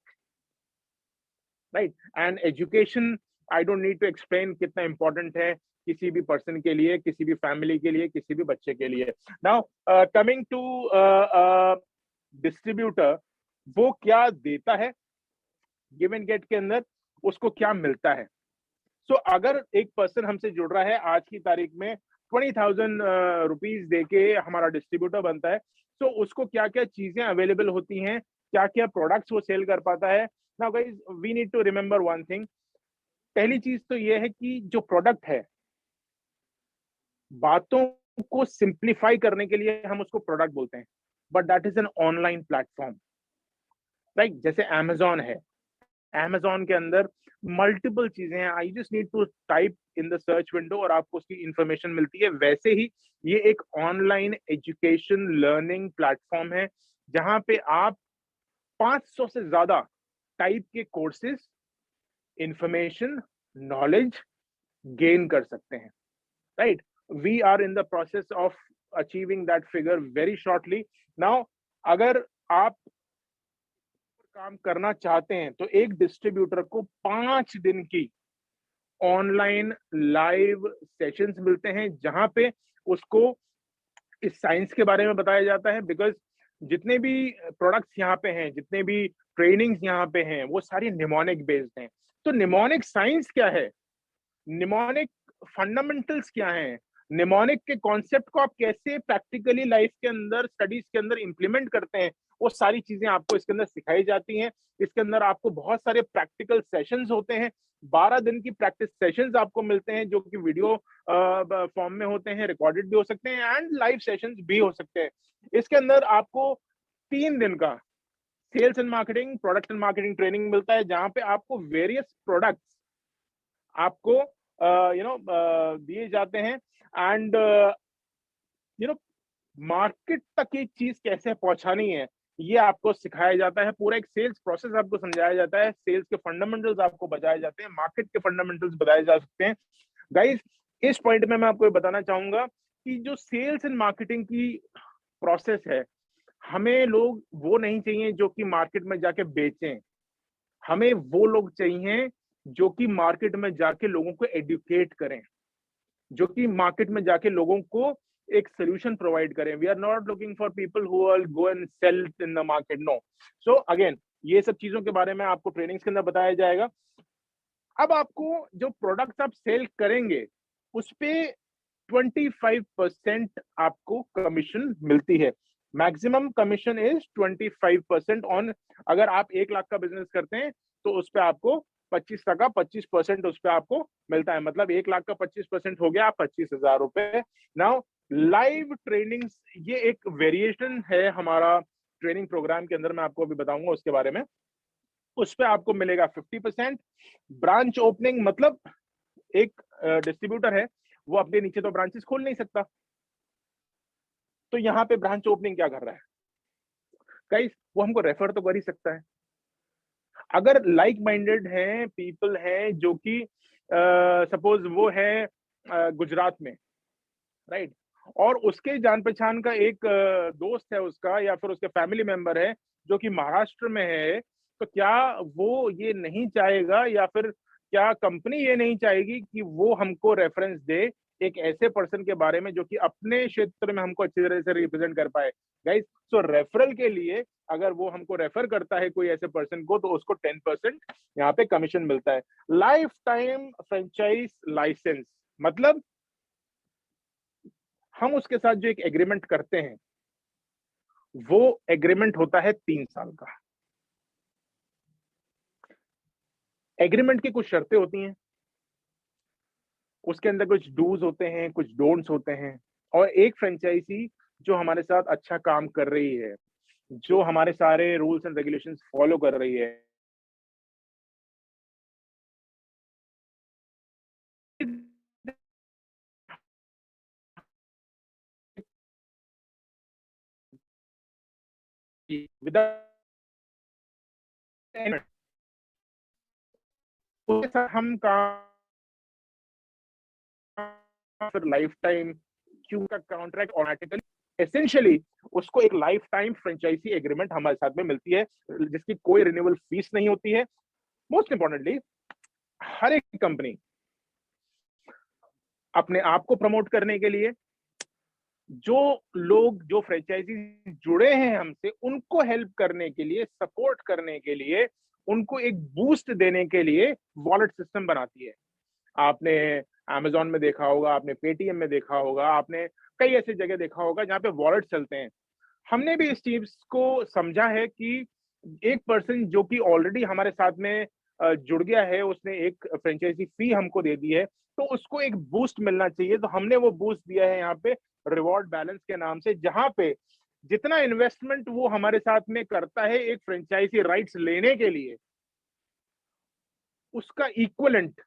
right. And education, I don't need to explain कितना इंपॉर्टेंट है किसी भी पर्सन के लिए, किसी भी फैमिली के लिए, किसी भी बच्चे के लिए। नाउ कमिंग टू डिस्ट्रीब्यूटर, वो क्या देता है गिव एंड गेट के अंदर, उसको क्या मिलता है। सो अगर एक पर्सन हमसे जुड़ रहा है आज की तारीख में, 20,000 रुपीज देके हमारा डिस्ट्रीब्यूटर बनता है, तो उसको क्या क्या चीजें अवेलेबल होती हैं, क्या क्या प्रोडक्ट्स वो सेल कर पाता है। Now guys, we need to remember one thing. पहली चीज तो ये है कि जो प्रोडक्ट है, बातों को सिंप्लीफाई करने के लिए हम उसको प्रोडक्ट बोलते हैं, but that is an online platform, right. जैसे अमेजोन है, अमेजोन के अंदर मल्टीपल चीजें हैं, I just need to type in the search window और आपको उसकी इंफॉर्मेशन मिलती है। वैसे ही ये एक ऑनलाइन एजुकेशन लर्निंग प्लेटफॉर्म है, जहां पे आप 500 से ज्यादा टाइप के कोर्सेज, इंफॉर्मेशन, नॉलेज गेन कर सकते हैं, right. We are in the process of achieving that figure very shortly. Now अगर आप काम करना चाहते हैं, तो एक डिस्ट्रीब्यूटर को 5 दिन की ऑनलाइन लाइव सेशंस मिलते हैं, जहां पे उसको इस साइंस के बारे में बताया जाता है। बिकॉज जितने भी प्रोडक्ट्स यहाँ पे हैं, जितने भी ट्रेनिंग्स यहाँ पे हैं, वो सारी निमोनिक बेस्ड हैं। तो निमोनिक साइंस क्या है, निमोनिक फंडामेंटल्स क्या हैं, निमोनिक के कॉन्सेप्ट को आप कैसे प्रैक्टिकली लाइफ के अंदर, स्टडीज के अंदर इंप्लीमेंट करते हैं, वो सारी चीजें आपको इसके अंदर सिखाई जाती हैं। इसके अंदर आपको बहुत सारे प्रैक्टिकल सेशंस होते हैं, 12 दिन की प्रैक्टिस सेशंस आपको मिलते हैं, जो कि वीडियो फॉर्म में होते हैं, रिकॉर्डेड भी हो सकते हैं एंड लाइव सेशंस भी हो सकते हैं। इसके अंदर आपको 3 दिन का sales and marketing, product and marketing training मिलता है, जहां पे आपको वेरियस प्रोडक्ट्स आपको दिए जाते हैं, एंड मार्केट तक एक चीज कैसे पहुंचानी है, ये आपको सिखाया जाता है। पूरा एक सेल्स प्रोसेस आपको समझाया जाता है, सेल्स के फंडामेंटल्स आपको बताए जाते हैं, मार्केट के फंडामेंटल्स बताए जा सकते हैं। गाइस, इस पॉइंट में मैं आपको बताना चाहूंगा कि जो सेल्स एंड मार्केटिंग की प्रोसेस है, हमें लोग वो नहीं चाहिए जो कि मार्केट में जाके बेचें। हमें वो लोग चाहिए जो कि मार्केट में जाके लोगों को एडुकेट करें, जो कि मार्केट में जाके लोगों को एक सोल्यूशन प्रोवाइड करें। We are not looking for people who will go and sell in the market, no. So again, ये सब चीजों के बारे में आपको ट्रेनिंग्स के अंदर बताया जाएगा। अब आपको जो प्रोडक्ट्स आप सेल करेंगे उस पे 25% आपको कमीशन मिलती है। मैक्सिमम कमीशन इज 25% ऑन, अगर आप 1 लाख का बिजनेस करते हैं तो उस पे आपको 25% उस पे आपको मिलता है। मतलब 1 लाख का 25% हो गया 25,000 रुपए। नाउ लाइव ट्रेनिंग, ये एक वेरिएशन है हमारा ट्रेनिंग प्रोग्राम के अंदर, मैं आपको अभी बताऊंगा उसके बारे में। उस पे आपको मिलेगा 50%। ब्रांच ओपनिंग मतलब एक डिस्ट्रीब्यूटर है, वो अपने नीचे तो ब्रांचेस खोल नहीं सकता, तो यहाँ पे ब्रांच ओपनिंग क्या कर रहा है गाइस, वो हमको रेफर तो कर ही सकता है। अगर लाइक माइंडेड हैं, पीपल हैं जो कि सपोज वो है गुजरात में, राइट, और उसके जान पहचान का एक दोस्त है उसका, या फिर उसके फैमिली मेंबर है जो कि महाराष्ट्र में है, तो क्या वो ये नहीं चाहेगा, या फिर क्या कंपनी ये नहीं चाहेगी कि वो हमको रेफरेंस दे एक ऐसे पर्सन के बारे में जो कि अपने क्षेत्र में हमको अच्छी तरह से रिप्रेजेंट कर पाए। गाइस, सो रेफरल के लिए अगर वो हमको रेफर करता है कोई ऐसे पर्सन को, तो उसको 10% यहाँ पे कमीशन मिलता है। लाइफ टाइम फ्रेंचाइज लाइसेंस मतलब हम उसके साथ जो एक एग्रीमेंट करते हैं, वो एग्रीमेंट होता है 3 साल का। एग्रीमेंट की कुछ शर्तें होती हैं, उसके अंदर कुछ डूज होते हैं, कुछ डोंट्स होते हैं, और एक फ्रेंचाइजी जो हमारे साथ अच्छा काम कर रही है, जो हमारे सारे रूल्स एंड रेगुलेशंस फॉलो कर रही है, विदाउट उसके साथ हम काम, फिर लाइफ टाइम क्यू का कॉन्ट्रैक्ट ऑटोमेटिकली, एसेंशियली उसको एक लाइफ टाइम फ्रेंचाइजी एग्रीमेंट हमारे साथ में मिलती है, जिसकी कोई रिन्यूअल फीस नहीं होती है। मोस्ट इंपॉर्टेंटली, हर एक कंपनी अपने आप को प्रमोट करने के लिए, जो लोग जो फ्रेंचाइजी जुड़े हैं हमसे, उनको हेल्प करने के लिए, सपोर्ट करने के लिए, उनको एक बूस्ट देने के लिए वॉलेट सिस्टम बनाती है। आपने अमेज़न में देखा होगा, आपने पेटीएम में देखा होगा, आपने कई ऐसी जगह देखा होगा जहाँ पे वॉलेट चलते हैं। हमने भी इस चीज को समझा है कि एक पर्सन जो कि ऑलरेडी हमारे साथ में जुड़ गया है, उसने एक फ्रेंचाइजी फी हमको दे दी है, तो उसको एक बूस्ट मिलना चाहिए। तो हमने वो बूस्ट दिया है यहाँ पे रिवॉर्ड बैलेंस के नाम से, जहां पे जितना इन्वेस्टमेंट वो हमारे साथ में करता है एक फ्रेंचाइजी राइट्स लेने के लिए, उसका इक्वलेंट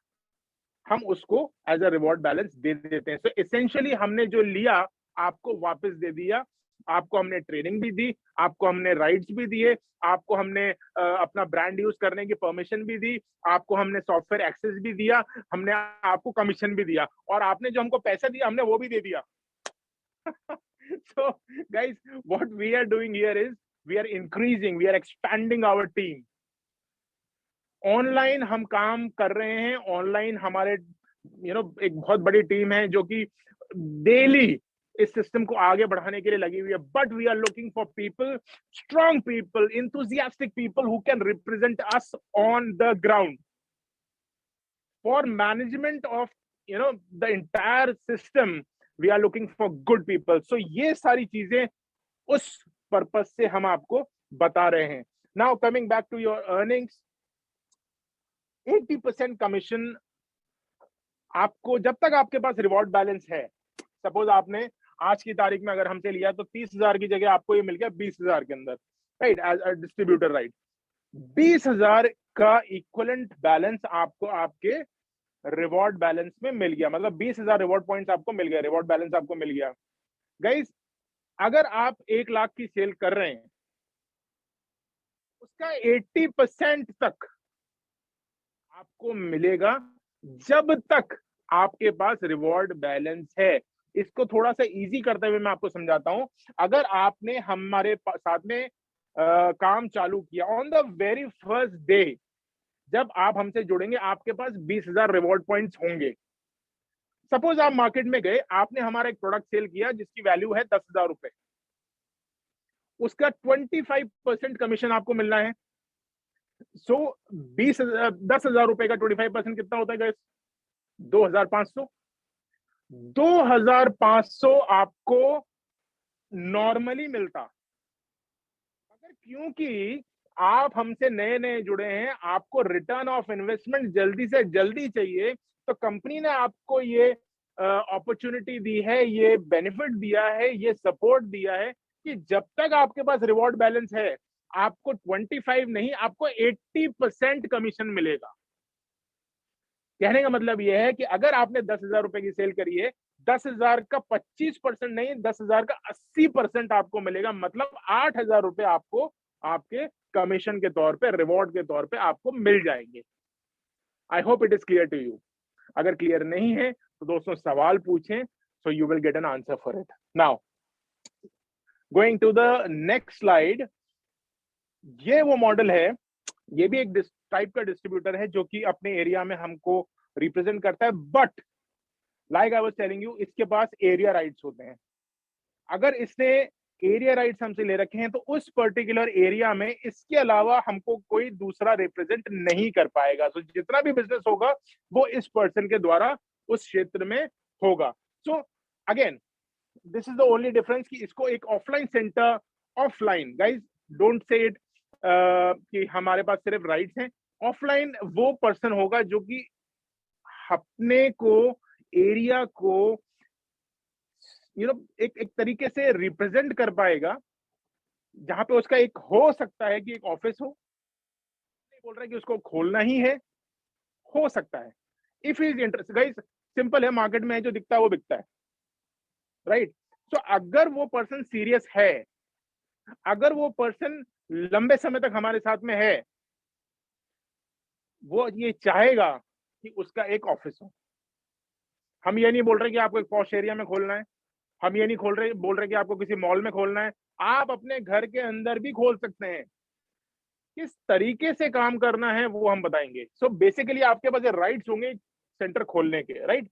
हम उसको एज अ रिवॉर्ड बैलेंस दे देते हैं। सो एसेंशियली हमने जो लिया आपको वापस दे दिया। आपको हमने ट्रेनिंग भी दी, आपको हमने राइट्स भी दिए, आपको हमने अपना ब्रांड यूज करने की परमिशन भी दी, आपको हमने सॉफ्टवेयर एक्सेस भी दिया, हमने आपको कमीशन भी दिया, और आपने जो हमको पैसा दिया हमने वो भी दे दिया। So guys, what we are doing here is we are increasing, we are expanding our team. Online हम काम कर रहे हैं, ऑनलाइन हमारे एक बहुत बड़ी टीम है जो कि डेली इस सिस्टम को आगे बढ़ाने के लिए लगी हुई है। But we are looking for people, strong people, enthusiastic people who can represent us on the ground for management of the entire system. We are looking for good people. So ये सारी चीजें उस पर्पज से हम आपको बता रहे हैं। Now coming back to your earnings, 80% commission आपको, जब तक आपके पास रिवॉर्ड बैलेंस है, सपोज आपने आज की तारीख में अगर हमसे लिया तो 30,000 की जगह आपको ये मिल गया 20,000 के अंदर, right, as a distributor, right. 20,000 का इक्वलेंट बैलेंस आपको आपके रिवॉर्ड बैलेंस में मिल गया, मतलब 20,000 रिवॉर्ड पॉइंट्स आपको मिल गया, रिवॉर्ड बैलेंस आपको मिल गया। गाइस, अगर आप 1 लाख की सेल कर रहे हैं, उसका 80% तक आपको मिलेगा जब तक आपके पास रिवॉर्ड बैलेंस है। इसको थोड़ा सा इजी करते हुए मैं आपको समझाता हूं। अगर आपने हमारे साथ में काम चालू किया on the very first day, जब आप हमसे जुड़ेंगे आपके पास 20,000 रिवॉर्ड पॉइंट्स होंगे। सपोज आप मार्केट में गए, आपने हमारा एक प्रोडक्ट सेल किया जिसकी वैल्यू है 10,000 रुपए, उसका 25% कमीशन आपको मिलना है। सो 10,000 रुपए का 25% कितना होता है गाइस? 2,500। 2,500 आपको नॉर्मली मिलता। अगर क्योंकि आप हमसे नए नए जुड़े हैं, आपको रिटर्न ऑफ इन्वेस्टमेंट जल्दी से जल्दी चाहिए, तो कंपनी ने आपको ये अपॉर्चुनिटी दी है, ये बेनिफिट दिया है, ये सपोर्ट दिया है कि जब तक आपके पास रिवॉर्ड बैलेंस है, आपको 25 नहीं, आपको 80% कमीशन मिलेगा। कहने का मतलब यह है कि अगर आपने 10,000 रुपए की सेल करी है, 10,000 का 25% नहीं, 10,000 का 80% आपको मिलेगा। मतलब 8,000 रुपए आपको आपके कमीशन के तौर पे, रिवॉर्ड के तौर पे आपको मिल जाएंगे। I hope it is clear to you. अगर क्लियर नहीं है तो दोस्तों सवाल पूछें, so you will get an answer for it. Now going to the next slide. ये वो मॉडल है, ये भी एक टाइप का डिस्ट्रीब्यूटर है जो कि अपने एरिया में हमको रिप्रेजेंट करता है, but like I was telling you, इसके पास एरिया राइट्स होते हैं। अगर इसने एरिया राइट्स हमसे ले रखे हैं तो उस पर्टिकुलर एरिया में इसके अलावा हमको कोई दूसरा रिप्रेजेंट नहीं कर पाएगा। तो जितना भी बिजनेस होगा वो इस पर्सन के द्वारा उस क्षेत्र में होगा। So again this is the only difference कि इसको एक offline centre, offline guys don't say it कि हमारे पास सिर्फ राइट्स हैं। ऑफलाइन वो पर्सन होगा जो कि अपने को, एरिया को एक एक तरीके से रिप्रेजेंट कर पाएगा, जहां पे उसका एक हो सकता है कि एक ऑफिस हो, नहीं बोल रहा है कि उसको खोलना ही है, हो सकता है। If is interest guys, simple है, मार्केट में जो दिखता है वो बिकता है, राइट? सो अगर वो पर्सन सीरियस है, अगर वो पर्सन लंबे समय तक हमारे साथ में है, वो ये चाहेगा कि उसका एक ऑफिस हो। हम ये नहीं बोल रहे कि आपको एक पॉश एरिया में खोलना है, हम ये नहीं बोल रहे कि आपको किसी मॉल में खोलना है, आप अपने घर के अंदर भी खोल सकते हैं। किस तरीके से काम करना है वो हम बताएंगे। सो बेसिकली आपके पास राइट्स होंगे सेंटर खोलने के, राइट?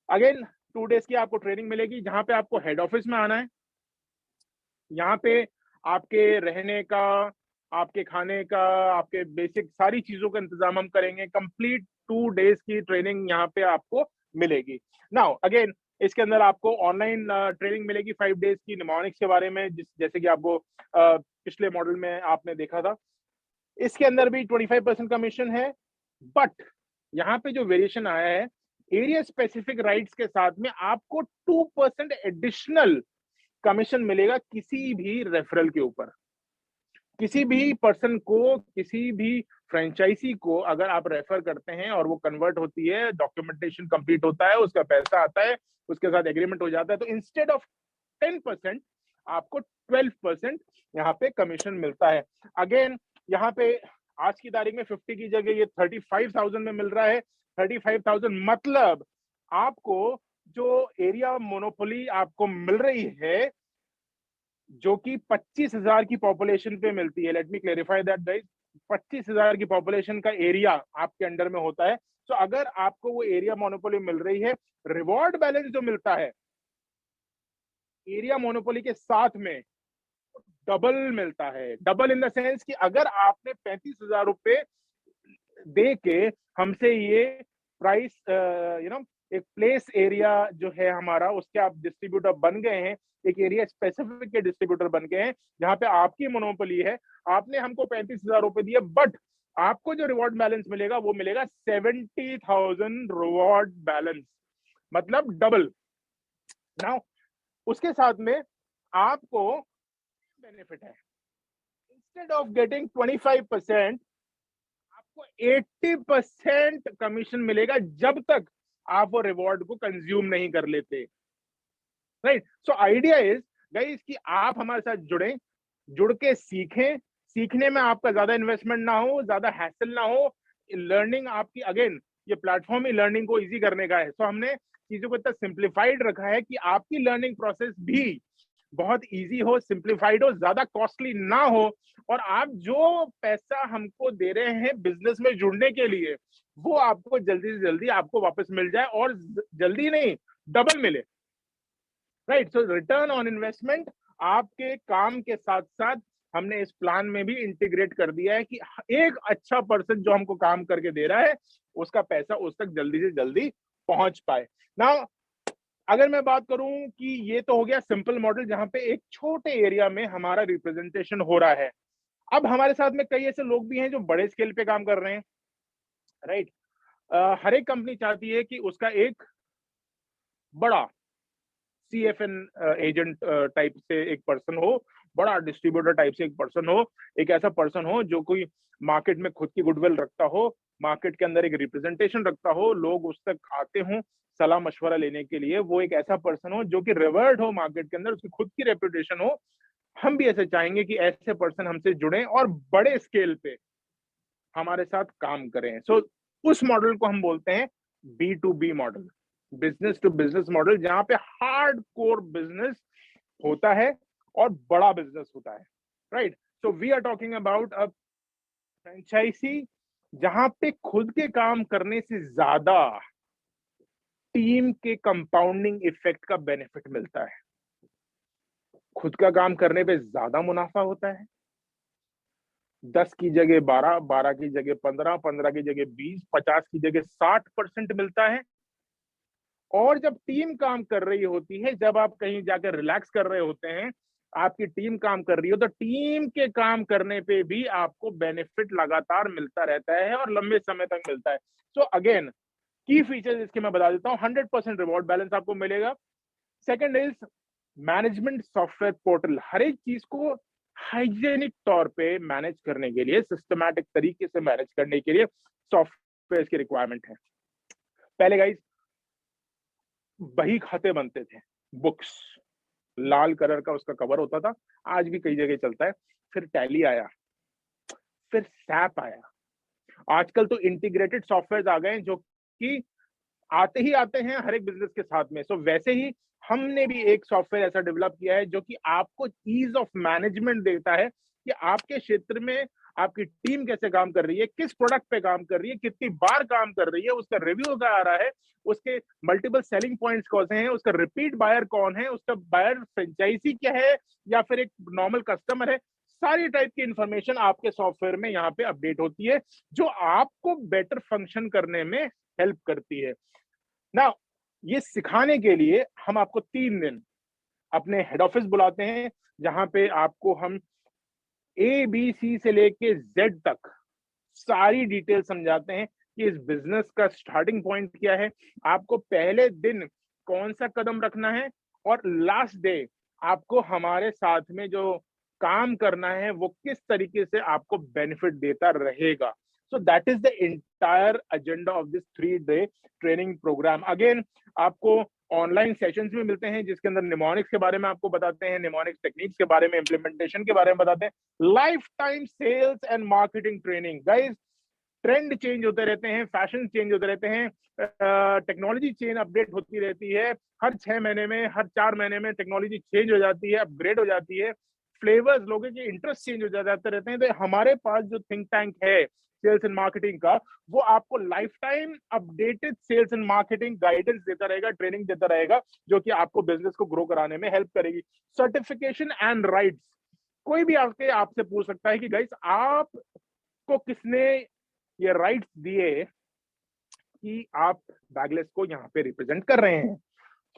अगेन 2 डेज की आपको ट्रेनिंग मिलेगी, जहां पे आपको हेड ऑफिस में आना है। यहाँ पे आपके रहने का, आपके खाने का, आपके बेसिक सारी चीजों का इंतजाम हम करेंगे। कंप्लीट 2 डेज की ट्रेनिंग यहाँ पे आपको मिलेगी। नाउ अगेन इसके अंदर आपको ऑनलाइन ट्रेनिंग मिलेगी 5 डेज की निमोनिक्स के बारे में, जैसे कि आपको पिछले मॉडल में आपने देखा था। इसके अंदर भी 25% कमीशन है, बट यहाँ पे जो वेरिएशन आया है, एरिया स्पेसिफिक राइट्स के साथ में आपको 2% एडिशनल कमीशन मिलेगा किसी भी रेफरल के ऊपर। किसी भी पर्सन को, किसी भी फ्रेंचाइजी को अगर आप रेफर करते हैं और वो कन्वर्ट होती है, डॉक्यूमेंटेशन कंप्लीट होता है, उसका पैसा आता है, उसके साथ एग्रीमेंट हो जाता है, तो इंस्टेड ऑफ 10% आपको 12% यहाँ पे कमीशन मिलता है। अगेन यहाँ पे आज की तारीख में 50 की जगह ये 35,000 में मिल रहा है। 35,000 मतलब आपको जो एरिया मोनोपोली आपको मिल रही है, जो कि 25,000 की पॉपुलेशन पे मिलती है। Let me clarify that guys, 25,000 की पॉपुलेशन का एरिया आपके अंडर में होता है। तो अगर आपको वो एरिया मोनोपोली मिल रही है, रिवॉर्ड बैलेंस जो मिलता है एरिया मोनोपोली के साथ में डबल मिलता है। डबल इन द सेंस कि अगर आपने 35,000 रुपए दे के हमसे ये प्राइस एक प्लेस एरिया जो है हमारा, उसके आप डिस्ट्रीब्यूटर बन गए हैं, एक एरिया स्पेसिफिक के डिस्ट्रीब्यूटर बन गए हैं, जहां पे आपकी मोनोपोली है। आपने हमको 35,000 रुपए दिए, बट आपको जो रिवॉर्ड बैलेंस मिलेगा वो मिलेगा 70,000 रिवॉर्ड बैलेंस, मतलब डबल। नाउ उसके साथ में आपको बेनिफिट है, इंस्टेड ऑफ गेटिंग 25% आपको 80% कमीशन मिलेगा, जब तक आप वो रिवॉर्ड को कंज्यूम नहीं कर लेते, right? So idea is guys कि आप हमारे साथ जुड़े, जुड़ के सीखें। सीखने में आपका ज्यादा इन्वेस्टमेंट ना हो, ज्यादा हैसल ना हो, लर्निंग आपकी, अगेन ये प्लेटफॉर्म ही लर्निंग को इजी करने का है। सो हमने चीजों को इतना सिंप्लीफाइड रखा है कि आपकी लर्निंग प्रोसेस भी बहुत इजी हो, सिंप्लीफाइड हो, ज्यादा कॉस्टली ना हो, और आप जो पैसा हमको दे रहे हैं बिजनेस में जुड़ने के लिए वो आपको जल्दी से जल्दी आपको वापस मिल जाए, और जल्दी नहीं, डबल मिले। Right, so return on investment आपके काम के साथ साथ हमने इस प्लान में भी इंटीग्रेट कर दिया है कि एक अच्छा पर्सन जो हमको काम करके दे रहा है उसका पैसा उस तक जल्दी से जल्दी पहुंच पाए। नाउ अगर मैं बात करूं कि ये तो हो गया सिंपल मॉडल जहां पे एक छोटे एरिया में हमारा रिप्रेजेंटेशन हो रहा है। अब हमारे साथ में कई ऐसे लोग भी हैं जो बड़े स्केल पे काम कर रहे हैं। राइट, हर एक कंपनी चाहती है कि उसका एक बड़ा CFN एजेंट टाइप से एक पर्सन हो, बड़ा डिस्ट्रीब्यूटर टाइप से एक पर्सन हो, एक ऐसा पर्सन हो जो कोई मार्केट में खुद की गुडविल रखता हो, मार्केट के अंदर एक रिप्रेजेंटेशन रखता हो, लोग उस तक आते हों सलाह मशवरा लेने के लिए। वो एक ऐसा पर्सन हो जो कि रिवर्ड हो मार्केट के अंदर, उसकी खुद की रेपुटेशन हो। हम भी ऐसे चाहेंगे कि ऐसे पर्सन हमसे जुड़े और बड़े स्केल पे हमारे साथ काम करें। सो उस मॉडल को हम बोलते हैं B2B model, business to business model, जहां पे हार्ड कोर बिजनेस होता है और बड़ा बिजनेस होता है। Right, so we are talking about a franchisee जहां पे खुद के काम करने से ज्यादा टीम के कंपाउंडिंग इफेक्ट का बेनिफिट मिलता है। खुद का काम करने पे ज्यादा मुनाफा होता है, 10 की जगह 12, 12 की जगह 15, 15 की जगह 20, 50 की जगह 60% मिलता है। और जब टीम काम कर रही होती है, जब आप कहीं जाकर रिलैक्स कर रहे होते हैं, आपकी टीम काम कर रही हो, तो टीम के काम करने पे भी आपको बेनिफिट लगातार मिलता रहता है और लंबे समय तक मिलता है। सो अगेन की फीचर्स इसके मैं बता देता हूँ। 100% रिवॉर्ड बैलेंस आपको मिलेगा। Second is management software portal, हर एक चीज को हाइजेनिक तौर पे मैनेज करने के लिए, सिस्टमैटिक तरीके से मैनेज करने के लिए सॉफ्टवेयर की रिक्वायरमेंट है। पहले गाइस बही खाते बनते थे, बुक्स, लाल कलर का उसका कवर होता था, आज भी कई जगह चलता है। फिर टैली आया, फिर सैप आया, आजकल तो इंटीग्रेटेड सॉफ्टवेयर आ गए जो कि आते ही आते हैं हर एक बिजनेस के साथ में। सो वैसे ही हमने भी एक सॉफ्टवेयर ऐसा डेवलप किया है जो कि आपको ईज ऑफ मैनेजमेंट देता है कि आपके क्षेत्र में आपकी टीम कैसे काम कर रही है, किस प्रोडक्ट पे काम कर रही है, कितनी बार काम कर रही है, उसका रिव्यू क्या आ रहा है, उसके मल्टीपल सेलिंग पॉइंट्स कौन से हैं, उसका रिपीट बायर कौन है, उसका बायर फ्रेंचाइजी क्या है या फिर एक नॉर्मल कस्टमर है। सारी टाइप की इंफॉर्मेशन आपके सॉफ्टवेयर में यहाँ पे अपडेट होती है जो आपको बेटर फंक्शन करने में हेल्प करती है। ना ये सिखाने के लिए हम आपको 3 दिन अपने हेड ऑफिस बुलाते हैं, जहां पे आपको हम ABC से लेके Z तक सारी डिटेल समझाते हैं कि इस बिजनेस का स्टार्टिंग पॉइंट क्या है, आपको पहले दिन कौन सा कदम रखना है, और लास्ट डे आपको हमारे साथ में जो काम करना है वो किस तरीके से आपको बेनिफिट देता रहेगा। So that is the entire agenda of this 3 day training program. Again आपको ऑनलाइन सेशंस भी मिलते हैं जिसके अंदर निमोनिक्स के बारे में आपको बताते हैं, निमोनिक्स टेक्निक्स के बारे में, इंप्लीमेंटेशन के बारे में बताते हैं, life time sales and marketing training. Guys trend change होते रहते हैं, फैशन चेंज होते रहते हैं, टेक्नोलॉजी चेंज अपडेट होती रहती है, हर 6 महीने में, हर 4 महीने में टेक्नोलॉजी चेंज हो जाती है, अपग्रेड हो जाती है, फ्लेवर्स, लोगों के इंटरेस्ट चेंज हो जाते रहते हैं। तो हमारे पास जो थिंक टैंक है सेल्स एंड मार्केटिंग का, वो आपको life time updated sales and marketing guidance देता रहेगा, ट्रेनिंग देता रहेगा, जो कि आपको बिजनेस को ग्रो कराने में हेल्प करेगी। सर्टिफिकेशन एंड राइट्स, कोई भी आके आपसे पूछ सकता है कि गाइस आपको किसने ये राइट्स दिए कि आप बैगलेस को यहाँ पे रिप्रेजेंट कर रहे हैं।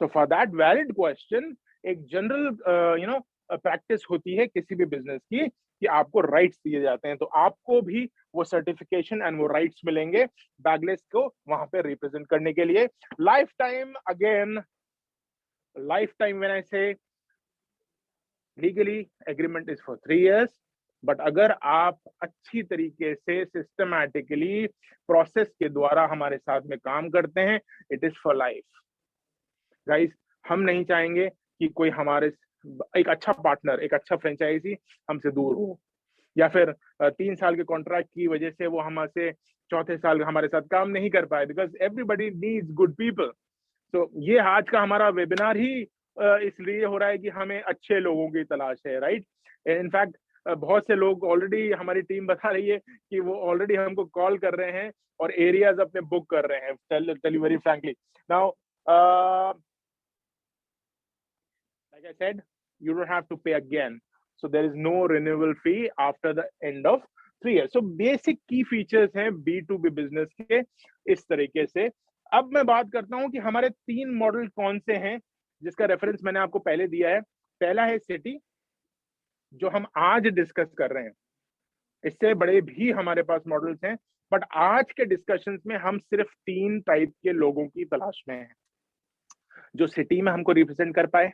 So for that valid question एक जनरल प्रैक्टिस होती है किसी भी बिजनेस की कि आपको राइट्स दिए जाते हैं, तो आपको भी वो सर्टिफिकेशन एंड वो राइट्स मिलेंगे बैगलेस को वहां पे रिप्रेजेंट करने के लिए। Lifetime, again lifetime when I say legally agreement is for 3 years, but अगर आप अच्छी तरीके से सिस्टमैटिकली प्रोसेस के द्वारा हमारे साथ में काम करते हैं, it is for life. Guys हम नहीं चाहेंगे कि कोई हमारे एक अच्छा पार्टनर, एक अच्छा फ्रेंचाइजी हमसे दूर हो, या फिर 3 साल के कॉन्ट्रैक्ट की वजह से वो हमसे चौथे साल हमारे साथ काम नहीं कर पाए, because everybody needs good people. तो ये आज का हमारा वेबिनार ही इसलिए हो रहा है कि हमें अच्छे लोगों की तलाश है, राइट? इनफैक्ट बहुत से लोग ऑलरेडी, हमारी टीम बता रही है कि वो ऑलरेडी हमको कॉल कर रहे हैं और एरियाज अपने बुक कर रहे हैं। Tell you very frankly now, like I said, you don't have to pay again. So there is no renewal fee after the end of 3 years. So basic key features हैं B2B business के इस तरीके से। अब मैं बात करता हूं कि हमारे 3 मॉडल कौन से हैं, जिसका रेफरेंस मैंने आपको पहले दिया है। पहला है सिटी, जो हम आज डिस्कस कर रहे हैं। इससे बड़े भी हमारे पास मॉडल्स हैं, बट आज के डिस्कशंस में हम सिर्फ 3 टाइप के लोगों की तलाश में हैं, जो सिटी में हमको रिप्रेजेंट कर पाए,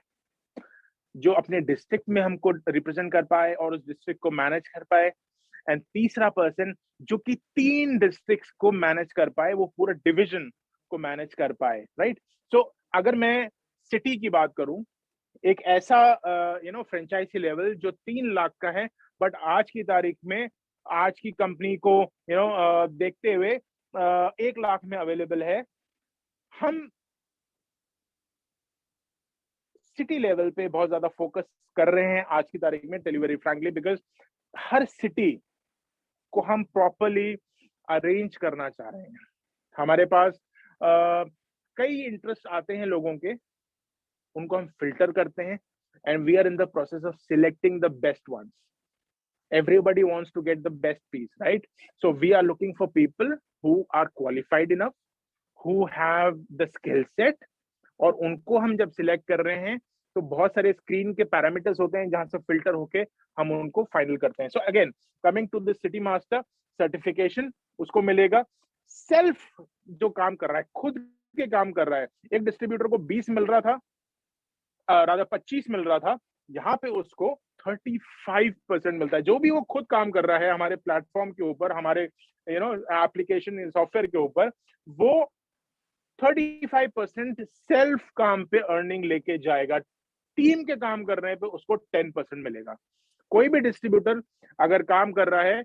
जो अपने डिस्ट्रिक्ट में हमको रिप्रेजेंट कर पाए और उस डिस्ट्रिक्ट को मैनेज कर पाए, एंड तीसरा पर्सन जो कि 3 डिस्ट्रिक्ट्स को मैनेज कर पाए, वो पूरा डिवीजन को मैनेज कर पाए, राइट? सो अगर मैं सिटी की बात करूं, एक ऐसा फ्रेंचाइजी लेवल जो 3 लाख का है, बट आज की तारीख में आज की कंपनी को देखते हुए 1 लाख में अवेलेबल है। हम सिटी लेवल पे बहुत ज्यादा फोकस कर रहे हैं आज की तारीख में, tell you very frankly, because हर सिटी को हम प्रॉपरली अरेंज करना चाह रहे हैं। हमारे पास कई इंटरेस्ट आते हैं लोगों के, उनको हम फिल्टर करते हैं, and we are in the process of selecting the best ones. Everybody wants to get the best piece, right? So we are looking for people who are qualified enough, who have the skill set, और उनको हम जब select कर रहे हैं तो बहुत सारे स्क्रीन के पैरामीटर्स होते हैं जहां से फिल्टर होके हम उनको फाइनल करते हैं। So again, coming to the city master certification, उसको मिलेगा। सेल्फ जो काम कर रहा है, खुद के काम कर रहा है, एक डिस्ट्रीब्यूटर को 20 मिल रहा था, राजा 25 मिल रहा था, यहाँ पे उसको 35% मिलता है। जो भी वो खुद काम कर रहा है हमारे प्लेटफॉर्म के ऊपर, हमारे एप्लीकेशन सॉफ्टवेयर के ऊपर, वो 35% सेल्फ काम पे अर्निंग लेके जाएगा। टीम के काम कर रहे पे उसको 10% मिलेगा। कोई भी डिस्ट्रीब्यूटर अगर काम कर रहा है,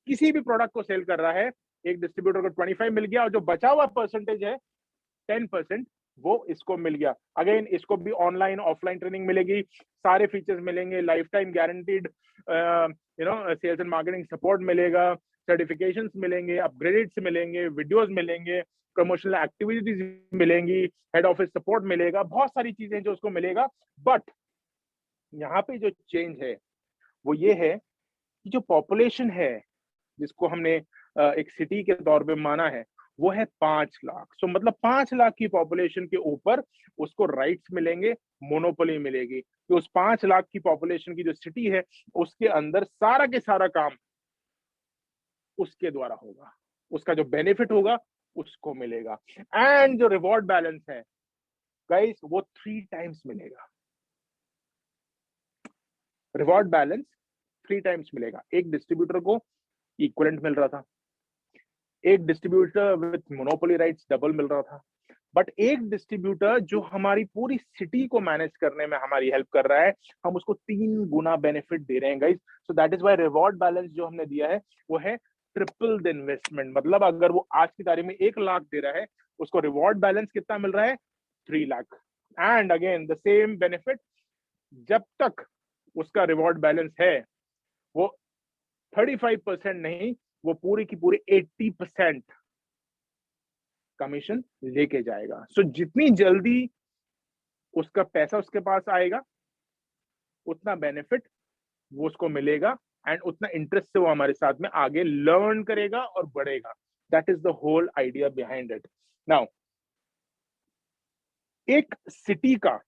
किसी भी प्रोडक्ट को सेल कर रहा है, एक डिस्ट्रीब्यूटर को 25 मिल गया और जो बचा हुआ परसेंटेज है 10%, वो इसको मिल गया। अगेन इसको भी ऑनलाइन ऑफलाइन ट्रेनिंग मिलेगी, सारे फीचर्स मिलेंगे, life time guaranteed sales and marketing support मिलेगा, सर्टिफिकेशंस मिलेंगे, अपग्रेडेड्स मिलेंगे, वीडियोस मिलेंगे, प्रमोशनल एक्टिविटीज मिलेंगी, हेड ऑफिस सपोर्ट मिलेगा, बहुत सारी चीजें जो उसको मिलेगा। बट यहाँ पे जो चेंज है वो ये है कि जो पॉपुलेशन है, जिसको हमने एक सिटी के तौर पे माना है, वो है 5 लाख। सो मतलब 5 लाख की पॉपुलेशन के ऊपर उसको राइट्स मिलेंगे, मोनोपोली मिलेगी कि उस 5 लाख की पॉपुलेशन की जो सिटी है उसके अंदर सारा के सारा काम उसके द्वारा होगा, उसका जो बेनिफिट होगा उसको मिलेगा। एंड जो रिवॉर्ड बैलेंस है गाइस, वो 3 टाइम्स मिलेगा। रिवॉर्ड बैलेंस 3 टाइम्स मिलेगा। एक डिस्ट्रीब्यूटर को इक्विवेलेंट मिल रहा था, एक distributor with monopoly rights double मिल रहा था, बट एक डिस्ट्रीब्यूटर जो हमारी पूरी सिटी को मैनेज करने में हमारी हेल्प कर रहा है, हम उसको 3 गुना बेनिफिट दे रहे हैं guys. So that is why reward balance जो हमने दिया है वो है ट्रिपल द इन्वेस्टमेंट। मतलब अगर वो आज की तारीख में 1 लाख दे रहा है, उसको रिवॉर्ड बैलेंस कितना मिल रहा है? 3 lakh. And again the same benefit, जब तक उसका रिवॉर्ड बैलेंस है वो 35% नहीं, वो पूरी की पूरी 80% कमीशन लेके जाएगा। सो जितनी जल्दी उसका पैसा उसके पास आएगा, उतना बेनिफिट वो उसको मिलेगा, एंड उतना इंटरेस्ट से वो हमारे साथ में आगे लर्न करेगा और बढ़ेगा। That is the whole idea behind it. Now एक सिटी का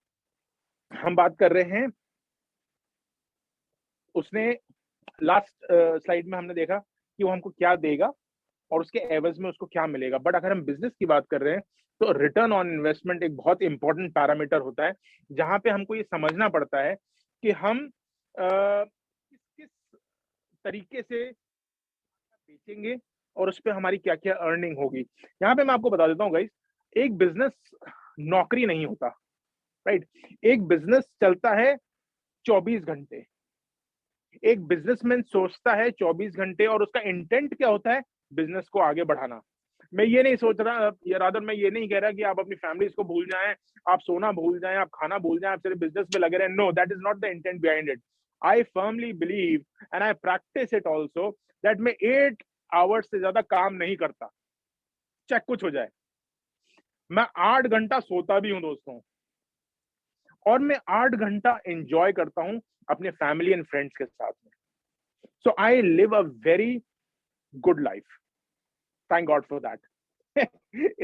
हम बात कर रहे हैं, उसने लास्ट स्लाइड में हमने देखा कि वो हमको क्या देगा और उसके एवज में उसको क्या मिलेगा। बट अगर हम बिजनेस की बात कर रहे हैं तो रिटर्न ऑन इन्वेस्टमेंट एक बहुत इंपॉर्टेंट पैरामीटर होता है, जहां पे हमको ये समझना पड़ता है कि हम किस किस तरीके से बेचेंगे और उस पर हमारी क्या क्या अर्निंग होगी। यहाँ पे मैं आपको बता देता हूँ गाइस, एक बिजनेस नौकरी नहीं होता, राइट? एक बिजनेस चलता है 24 घंटे। एक बिजनेसमैन सोचता है 24 घंटे और उसका इंटेंट क्या होता है? बिजनेस को आगे बढ़ाना। मैं ये नहीं सोच रहा, या रादर मैं ये नहीं कह रहा कि आप अपनी फैमिलीज को भूल जाएं, आप सोना भूल जाएं, आप खाना भूल जाएं, आप सिर्फ बिजनेस में लगे रहें. No, that is not the intent behind it. I firmly believe and I practice it also that मैं 8 आवर्स से ज्यादा काम नहीं करता, चाहे कुछ हो जाए. मैं 8 घंटा सोता भी हूं दोस्तों, और मैं 8 घंटा एंजॉय करता हूं अपने फैमिली एंड फ्रेंड्स के साथ में. So I live a very good life. Thank God for that.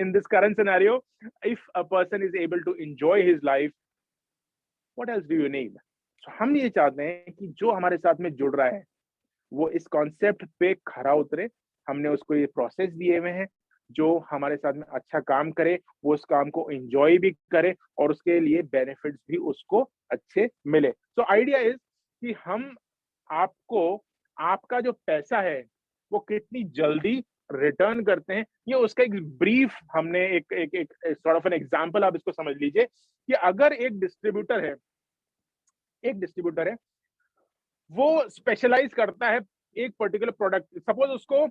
In this current scenario, if a person is able to enjoy his life, what else do you need? So हम ये चाहते हैं कि जो हमारे साथ में जुड़ रहा है वो इस कॉन्सेप्ट पे खरा उतरे. हमने उसको ये प्रोसेस दिए हुए हैं, जो हमारे साथ में अच्छा काम करे वो उस काम को एंजॉय भी करे और उसके लिए बेनिफिट्स भी उसको अच्छे मिले. सो आइडिया इज कि हम आपको आपका जो पैसा है वो कितनी जल्दी रिटर्न करते हैं. ये उसका एक ब्रीफ हमने एक सॉर्ट ऑफ एन एग्जांपल आप इसको समझ लीजिए कि अगर एक डिस्ट्रीब्यूटर है वो स्पेशलाइज करता है एक पर्टिकुलर प्रोडक्ट. सपोज उसको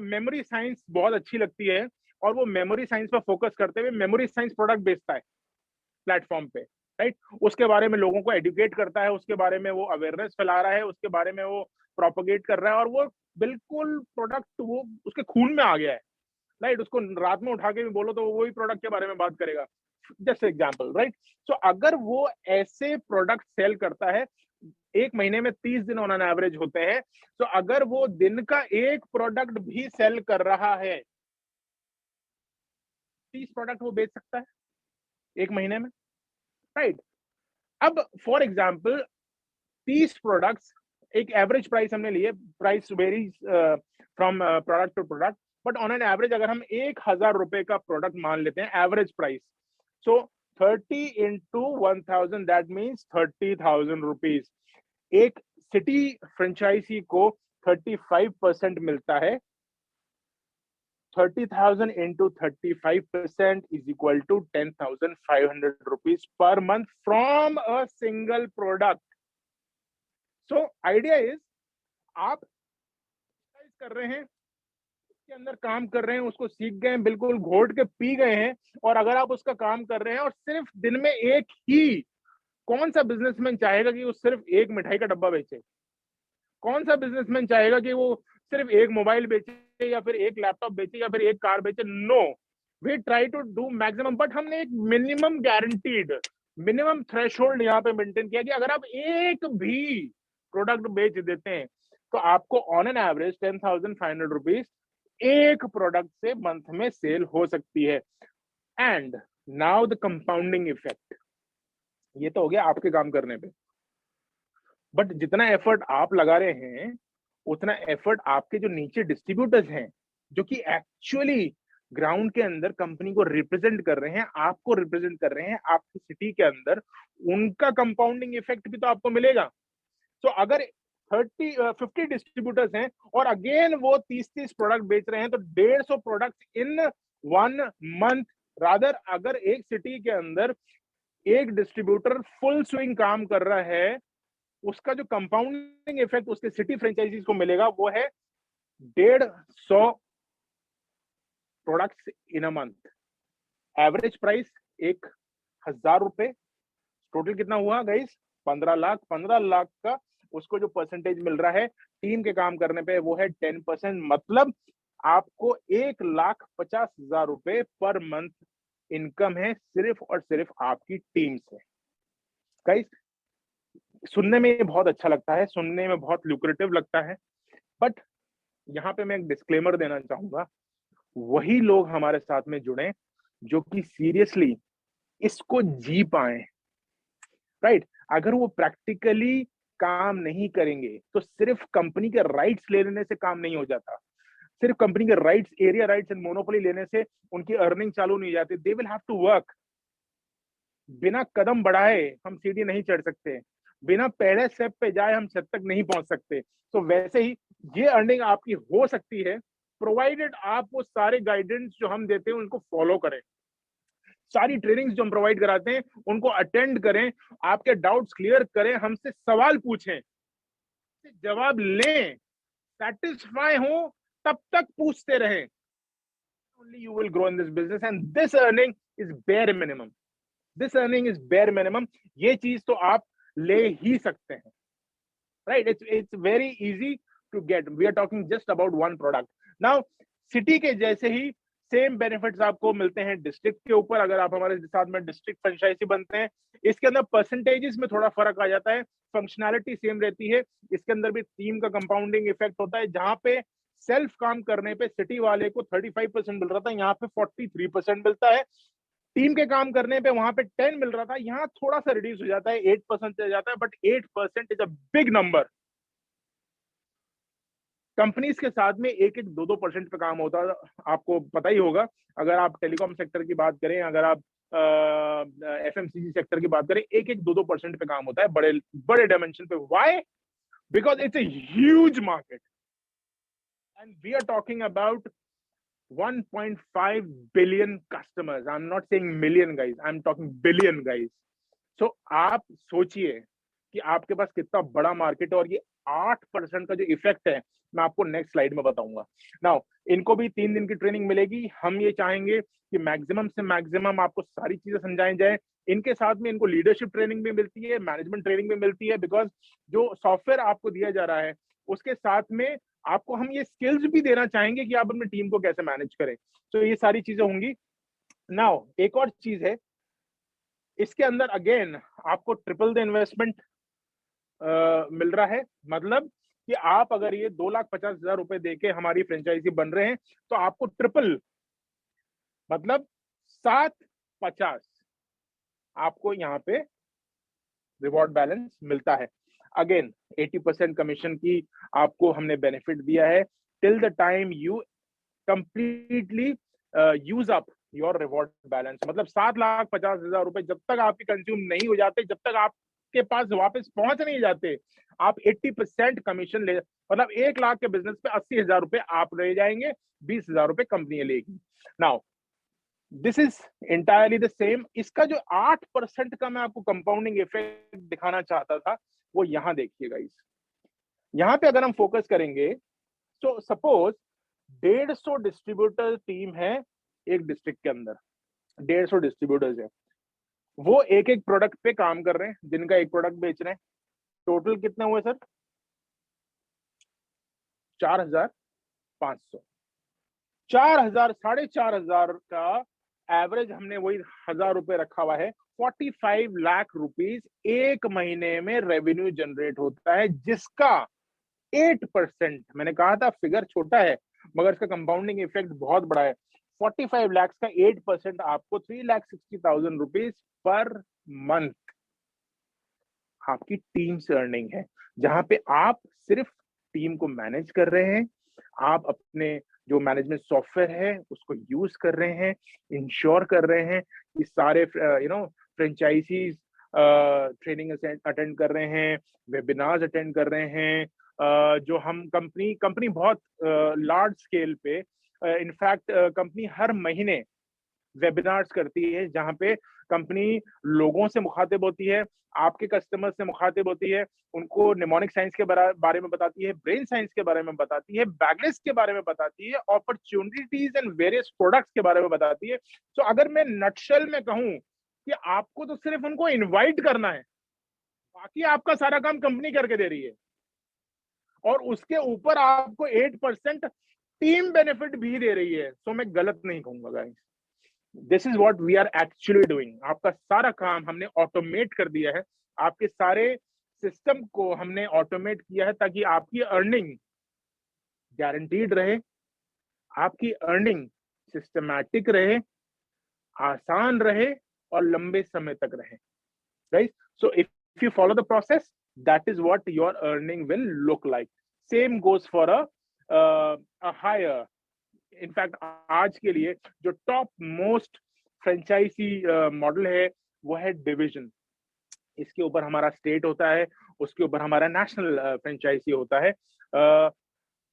मेमोरी साइंस बहुत अच्छी लगती है और वो मेमोरी साइंस पर फोकस करते हुए मेमोरी साइंस प्रोडक्ट बेचता है प्लेटफॉर्म पे, राइट. उसके बारे में लोगों को एडुकेट करता है, उसके बारे में वो अवेयरनेस फैला रहा है, उसके बारे में वो प्रोपोगेट कर रहा है, और वो बिल्कुल प्रोडक्ट वो उसके खून में आ गया है, राइट. उसको रात में उठा के भी बोलो तो वो वही प्रोडक्ट के बारे में बात करेगा. Just example, right. सो अगर वो ऐसे प्रोडक्ट सेल करता है, एक महीने में 30 दिन ऑन एन एवरेज होते हैं, तो अगर वो दिन का एक प्रोडक्ट भी सेल कर रहा है, 30 प्रोडक्ट वो बेच सकता है एक महीने में, राइट. अब फॉर एग्जाम्पल 30 प्रोडक्ट्स, एक एवरेज प्राइस हमने लिए, price varies from product to product, but on an average अगर हम 1,000 रुपए का प्रोडक्ट मान लेते हैं average price, so 30 into 1,000 that means 30,000 rupees. एक सिटी फ्रेंचाइजी को 35% मिलता है. 30,000 into 35% is equal to 10,500 rupees per month from a single product. So idea is आप कर रहे हैं, उसके अंदर काम कर रहे हैं, उसको सीख गए हैं, बिल्कुल घोट के पी गए हैं, और अगर आप उसका काम कर रहे हैं और सिर्फ दिन में एक ही, कौन सा बिजनेसमैन चाहेगा कि वो सिर्फ एक मिठाई का डब्बा बेचे? कौन सा बिजनेसमैन चाहेगा कि वो सिर्फ एक मोबाइल बेचे या फिर एक लैपटॉप बेचे या फिर एक कार बेचे? No, we try to do maximum, but हमने एक मिनिमम गारंटीड, मिनिमम थ्रेशोल्ड यहाँ पे मेंटेन किया कि अगर आप एक भी प्रोडक्ट बेच देते हैं तो आपको ऑन एन एवरेज 10,500 रुपीज एक प्रोडक्ट से मंथ में सेल हो सकती है. And now the compounding effect, ये तो हो गया आपके काम करने पे, बट जितना एफर्ट आप लगा रहे हैं उतना एफर्ट आपके जो नीचे डिस्ट्रीब्यूटर्स हैं, जो कि एक्चुअली ग्राउंड के अंदर कंपनी को रिप्रेजेंट कर रहे हैं, आपको रिप्रेजेंट कर रहे हैं आपकी सिटी के अंदर, उनका कंपाउंडिंग इफेक्ट भी तो आपको मिलेगा. तो अगर 50 डिस्ट्रीब्यूटर्स हैं और अगेन वो 30 प्रोडक्ट बेच रहे हैं, तो 150 प्रोडक्ट इन 1 मंथ. रादर अगर एक सिटी के अंदर एक डिस्ट्रीब्यूटर फुल स्विंग काम कर रहा है, उसका जो कंपाउंडिंग इफेक्ट उसके सिटी फ्रेंचाइजीज को मिलेगा वो है 150 products in a month. Average price 1,000 रुपए. टोटल कितना हुआ गाइस? 15 लाख. 15 लाख का उसको जो परसेंटेज मिल रहा है टीम के काम करने पे वो है 10%. मतलब आपको 1,50,000 रुपए पर मंथ इनकम है सिर्फ और सिर्फ आपकी टीम से. गाइस सुनने में बहुत अच्छा लगता है, सुनने में बहुत लुक्रेटिव लगता है, बट यहाँ पे मैं एक डिस्क्लेमर देना चाहूंगा. वही लोग हमारे साथ में जुड़े जो कि सीरियसली इसको जी पाए, राइट. अगर वो प्रैक्टिकली काम नहीं करेंगे तो सिर्फ कंपनी के राइट्स लेने से काम नहीं हो जाता. सिर्फ कंपनी के rights, area rights and monopoly लेने से उनकी अर्निंग चालू नहीं जाती. They will have to work. बिना कदम बढ़ाए हम सीढ़ी नहीं चढ़ सकते, बिना पहले स्टेप पे जाए हम छत तक नहीं पहुंच सकते. तो वैसे ही ये अर्निंग आपकी हो सकती है प्रोवाइडेड आप वो सारे गाइडेंस जो हम देते हैं उनको फॉलो करें, सारी ट्रेनिंग्स जो हम प्रोवाइड कराते हैं उनको अटेंड करें, आपके डाउट्स क्लियर करें, हमसे सवाल पूछें, जवाब लें, सेटिस्फाई हो तब तक पूछते रहें. only you will grow in this business, and this earning is bare minimum. This earning is bare minimum. ये चीज तो आप ले ही सकते हैं, right? It's very easy to get. We are talking just about one product. Now city के जैसे ही same benefits आपको मिलते हैं डिस्ट्रिक्ट के ऊपर, अगर आप हमारे साथ में डिस्ट्रिक्ट फ्रेंचाइजी बनते हैं। इसके अंदर परसेंटेजेस में थोड़ा फर्क आ जाता है, फंक्शनैलिटी सेम रहती है। इसके अंदर भी टीम का कंपाउंडिंग इफेक्ट होता है। जहां पे सेल्फ काम करने पे सिटी वाले को 35% मिल रहा था, यहाँ पे 43% मिलता है। टीम के काम करने पे वहां पे 10 मिल रहा था, यहाँ थोड़ा सा रिड्यूस हो जाता है, 8% चला जाता है, but 8% is a big number. Companies के साथ में 1-2% पे काम होता है, आपको पता ही होगा। अगर आप टेलीकॉम सेक्टर की बात करें, अगर आप एफएमसीजी सेक्टर की बात करें, 1-2% पे काम होता है बड़े बड़े डायमेंशन पे। Why? Because it's a huge market and we are talking about 1.5 billion customers. I'm not saying million, guys. I'm talking billion, guys. So आप सोचिए कि आपके पास कितना बड़ा मार्केट है, और ये 8% का जो इफेक्ट है मैं आपको नेक्स्ट स्लाइड में बताऊंगा। नाउ इनको भी 3 दिन की ट्रेनिंग मिलेगी। हम ये चाहेंगे कि मैक्सिमम से मैक्सिमम आपको सारी चीजें समझाई जाए। इनके साथ में इनको लीडरशिप ट्रेनिंग भी मिलती है, मैनेजमेंट ट्रेनिंग भी मिलती है, बिकॉज जो सॉफ्टवेयर आपको दिया जा रहा है उसके साथ में आपको हम ये स्किल्स भी देना चाहेंगे कि आप अपनी टीम को कैसे मैनेज करें। तो ये सारी चीजें होंगी। नाउ एक और चीज है इसके अंदर, अगेन आपको ट्रिपल द इन्वेस्टमेंट मिल रहा है। मतलब कि आप अगर ये 2,50,000 रुपए देके हमारी फ्रेंचाइजी बन रहे हैं तो आपको ट्रिपल, मतलब 750 आपको यहाँ पे रिवॉर्ड बैलेंस मिलता है। अगेन 80% कमीशन की आपको हमने बेनिफिट दिया है till the time you completely use up your reward balance. मतलब 7,50,000 रुपए जब तक आपके कंज्यूम नहीं हो जाते, जब तक आपके पास वापस पहुंच नहीं जाते, आप 80% कमीशन ले, मतलब 1 लाख के बिजनेस पे 80,000 रुपए आप ले जाएंगे, 20,000 रुपए कंपनी लेगी। Now this is entirely the same. इसका जो 8% का मैं आपको कंपाउंडिंग इफेक्ट दिखाना चाहता था वो यहां देखिएगा। यहां पे अगर हम फोकस करेंगे तो सपोज 150 डिस्ट्रीब्यूटर टीम है एक डिस्ट्रिक्ट के अंदर, 150 डिस्ट्रीब्यूटर्स है, वो एक एक प्रोडक्ट पे काम कर रहे हैं, जिनका एक प्रोडक्ट बेच रहे हैं। टोटल कितने हुए सर? 4,500। 4,000, 4,500 का एवरेज हमने वही 1,000 रुपए रखा हुआ है। 45 लाख रुपीस एक महीने में रेवेन्यू जनरेट होता है, जिसका 8%, मैंने कहा था फिगर छोटा है मगर इसका कंपाउंडिंग इफेक्ट बहुत बड़ा है। 45 लाख का 8% आपको 3,60,000 रुपीज पर मंथ आपकी टीम से अर्निंग है, जहां पे आप सिर्फ टीम को मैनेज कर रहे हैं, आप अपने जो मैनेजमेंट सॉफ्टवेयर है उसको यूज कर रहे हैं, इंश्योर कर रहे हैं कि सारे फ्रेंचाइजीज ट्रेनिंग अटेंड कर रहे हैं, वेबिनार्स अटेंड कर रहे हैं। जो हम कंपनी बहुत लार्ज स्केल पे, इनफैक्ट कंपनी हर महीने वेबिनार्स करती है, जहां पे कंपनी लोगों से मुखातिब होती है, आपके कस्टमर से मुखातिब होती है, उनको निमोनिक साइंस के बारे में बताती है, ब्रेन साइंस के बारे में बताती है, बैगलेस के बारे में बताती है, अपॉर्चुनिटीज एंड वेरियस प्रोडक्ट्स के बारे में बताती है। तो अगर मैं नटशेल में कहूं कि आपको तो सिर्फ उनको इनवाइट करना है, बाकी आपका सारा काम कंपनी करके दे रही है, और उसके ऊपर आपको 8% टीम बेनिफिट भी दे रही है। तो मैं गलत नहीं कहूंगा guys, this is what we are actually doing. आपका सारा काम हमने ऑटोमेट कर दिया है, आपके सारे सिस्टम को हमने ऑटोमेट किया है ताकि आपकी अर्निंग गारंटीड रहे, आपकी अर्निंग सिस्टमैटिक रहे, आसान रहे और लंबे समय तक रहे। Right? So if you follow the process, that is what your earning will look like. Same goes for a higher. In fact, आज के लिए जो टॉप मोस्ट फ्रेंचाइजी मॉडल है वो है डिवीजन। इसके ऊपर हमारा स्टेट होता है, उसके ऊपर हमारा नेशनल फ्रेंचाइजी होता है।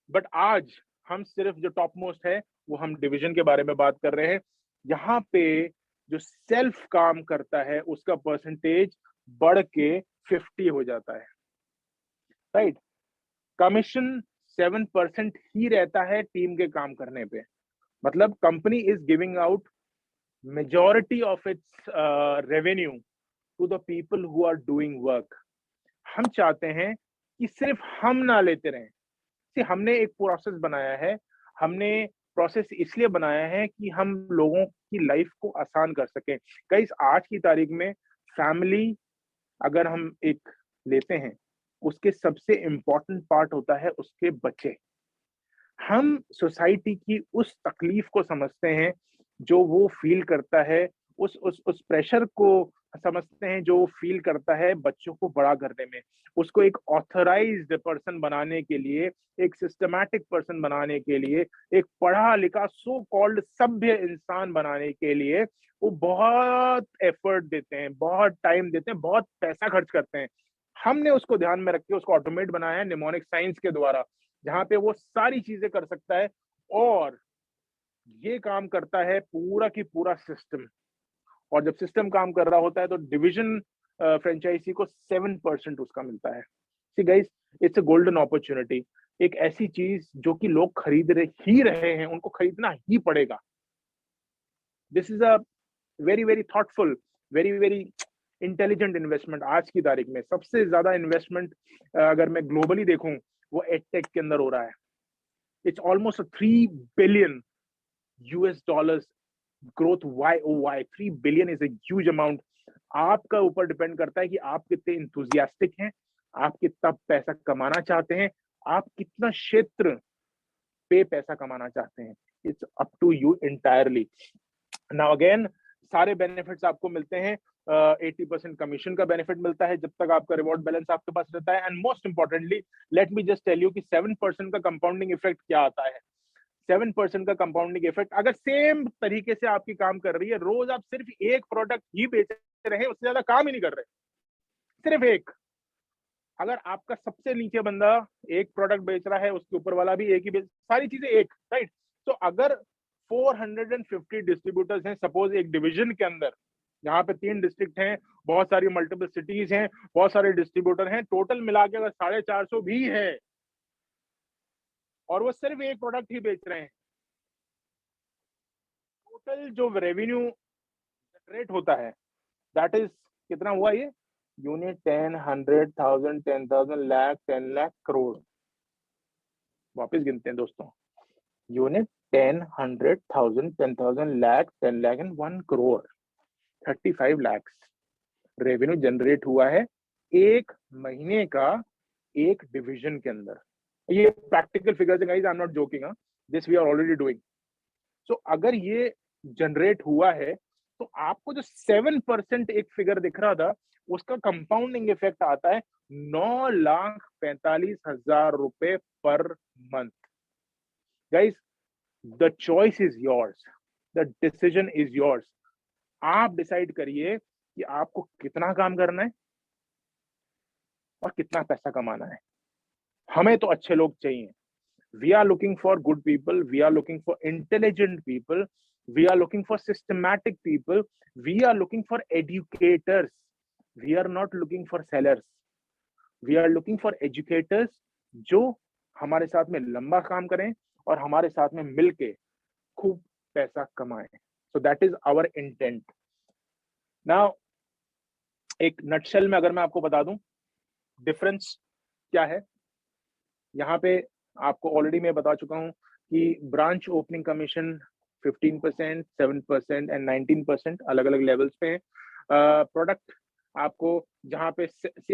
बट आज हम सिर्फ जो टॉप मोस्ट है वो हम डिवीजन के बारे में बात कर रहे हैं। यहाँ पे जो सेल्फ काम करता है उसका परसेंटेज बढ़ के 50 हो जाता है। राइट? कमीशन 7% ही रहता है टीम के काम करने पे। मतलब company is giving out majority of its revenue to the people who are doing work. हम चाहते हैं कि सिर्फ हम ना लेते रहें। हमने एक प्रोसेस बनाया है, हमने प्रोसेस इसलिए बनाया है कि हम लोगों की लाइफ को आसान कर सकें। गाइस, आज की तारीख में फैमिली अगर हम एक लेते हैं, उसके सबसे इंपॉर्टेंट पार्ट होता है उसके बच्चे। हम सोसाइटी की उस तकलीफ को समझते हैं जो वो फील करता है, उस प्रेशर को समझते हैं जो वो फील करता है बच्चों को बड़ा करने में। उसको एक ऑथराइज्ड पर्सन बनाने के लिए, एक सिस्टमैटिक पर्सन बनाने के लिए, एक पढ़ा लिखा सो कॉल्ड सभ्य इंसान बनाने के लिए वो बहुत एफर्ट देते हैं, बहुत टाइम देते हैं, बहुत पैसा खर्च करते हैं। हमने उसको ध्यान में रख के उसको ऑटोमेट बनाया है निमोनिक साइंस के द्वारा, जहां पे वो सारी चीजें कर सकता है। और ये काम करता है पूरा की पूरा सिस्टम। और जब सिस्टम काम कर रहा होता है तो डिवीजन फ्रेंचाइजी को 7% उसका मिलता है। See guys, it's a golden opportunity. एक ऐसी चीज जो कि लोग खरीद ही रहे हैं, उनको खरीदना ही पड़ेगा। This is a very very thoughtful, very very intelligent investment. आज की तारीख में सबसे ज्यादा इन्वेस्टमेंट अगर मैं ग्लोबली देखूं वो एडटेक के अंदर हो रहा है। It's almost $3 billion US growth YoY। 3 billion is a huge amount। आपका ऊपर डिपेंड करता है कि आप कितने इंथुजियास्टिक हैं, आप कितना पैसा कमाना चाहते हैं, आप कितना क्षेत्र पे पैसा कमाना चाहते हैं। It's up to you entirely. Now again, सारे बेनिफिट्स आपको मिलते हैं। 80% कमीशन का बेनिफिट मिलता है जब तक आपका रिवॉर्ड बैलेंस आपके पास रहता है। And most importantly, let me just tell you कि 7% का कंपाउंडिंग इफेक्ट क्या आता है। 7% का कंपाउंडिंग इफेक्ट, अगर सेम तरीके से आपकी काम कर रही है, रोज आप सिर्फ एक प्रोडक्ट ही बेच रहे हैं, उससे ज्यादा काम ही नहीं कर रहे, सिर्फ एक। अगर आपका सबसे नीचे बंदा एक प्रोडक्ट बेच रहा है, उसके ऊपर वाला भी एक ही बेच, सारी चीजें एक, राइट। तो अगर 450 डिस्ट्रीब्यूटर्स हैं सपोज एक डिवीजन के अंदर, जहां पे 3 डिस्ट्रिक्ट हैं, बहुत सारी मल्टीपल सिटीज हैं, बहुत सारे डिस्ट्रीब्यूटर हैं, टोटल मिला के अगर 450 भी है और वो सिर्फ एक प्रोडक्ट ही बेच रहे हैं, टोटल जो रेवेन्यू जनरेट होता है दैट इज कितना हुआ ये? यूनिट 10, 100,000, 10,000, लाख, 10 लाख, करोड़। वापस गिनते हैं दोस्तों। Unit 10, 100,000, 10,000, lakh, 10 lakh and 1 crore. 35 lakh revenue generate हुआ है एक महीने का, एक डिवीजन के अंदर। ये प्रैक्टिकल फिगर्स है guys, I am not joking, this we are already doing. So अगर ये जनरेट हुआ है तो आपको जो 7% एक फिगर दिख रहा था, उसका कंपाउंडिंग इफेक्ट आता है 9,45,000 रुपए per month. Guys, the choice is yours, the decision is yours. आप डिसाइड करिए कि आपको कितना काम करना है और कितना पैसा कमाना है। हमें तो अच्छे लोग चाहिए। We are looking for good people. We are looking for intelligent people. We are looking for systematic people. We are looking for educators. We are not looking for sellers. We are looking for educators जो हमारे साथ में लंबा काम करें और हमारे साथ में मिलके खूब पैसा कमाएं। So that is our intent. Now, एक नटशेल में अगर मैं आपको बता दूं डिफरेंस क्या है, यहाँ पे आपको ऑलरेडी मैं बता चुका हूँ कि ब्रांच ओपनिंग कमीशन 15%, 7% एंड 19% अलग अलग लेवल्स पे है। प्रोडक्ट आपको जहाँ पे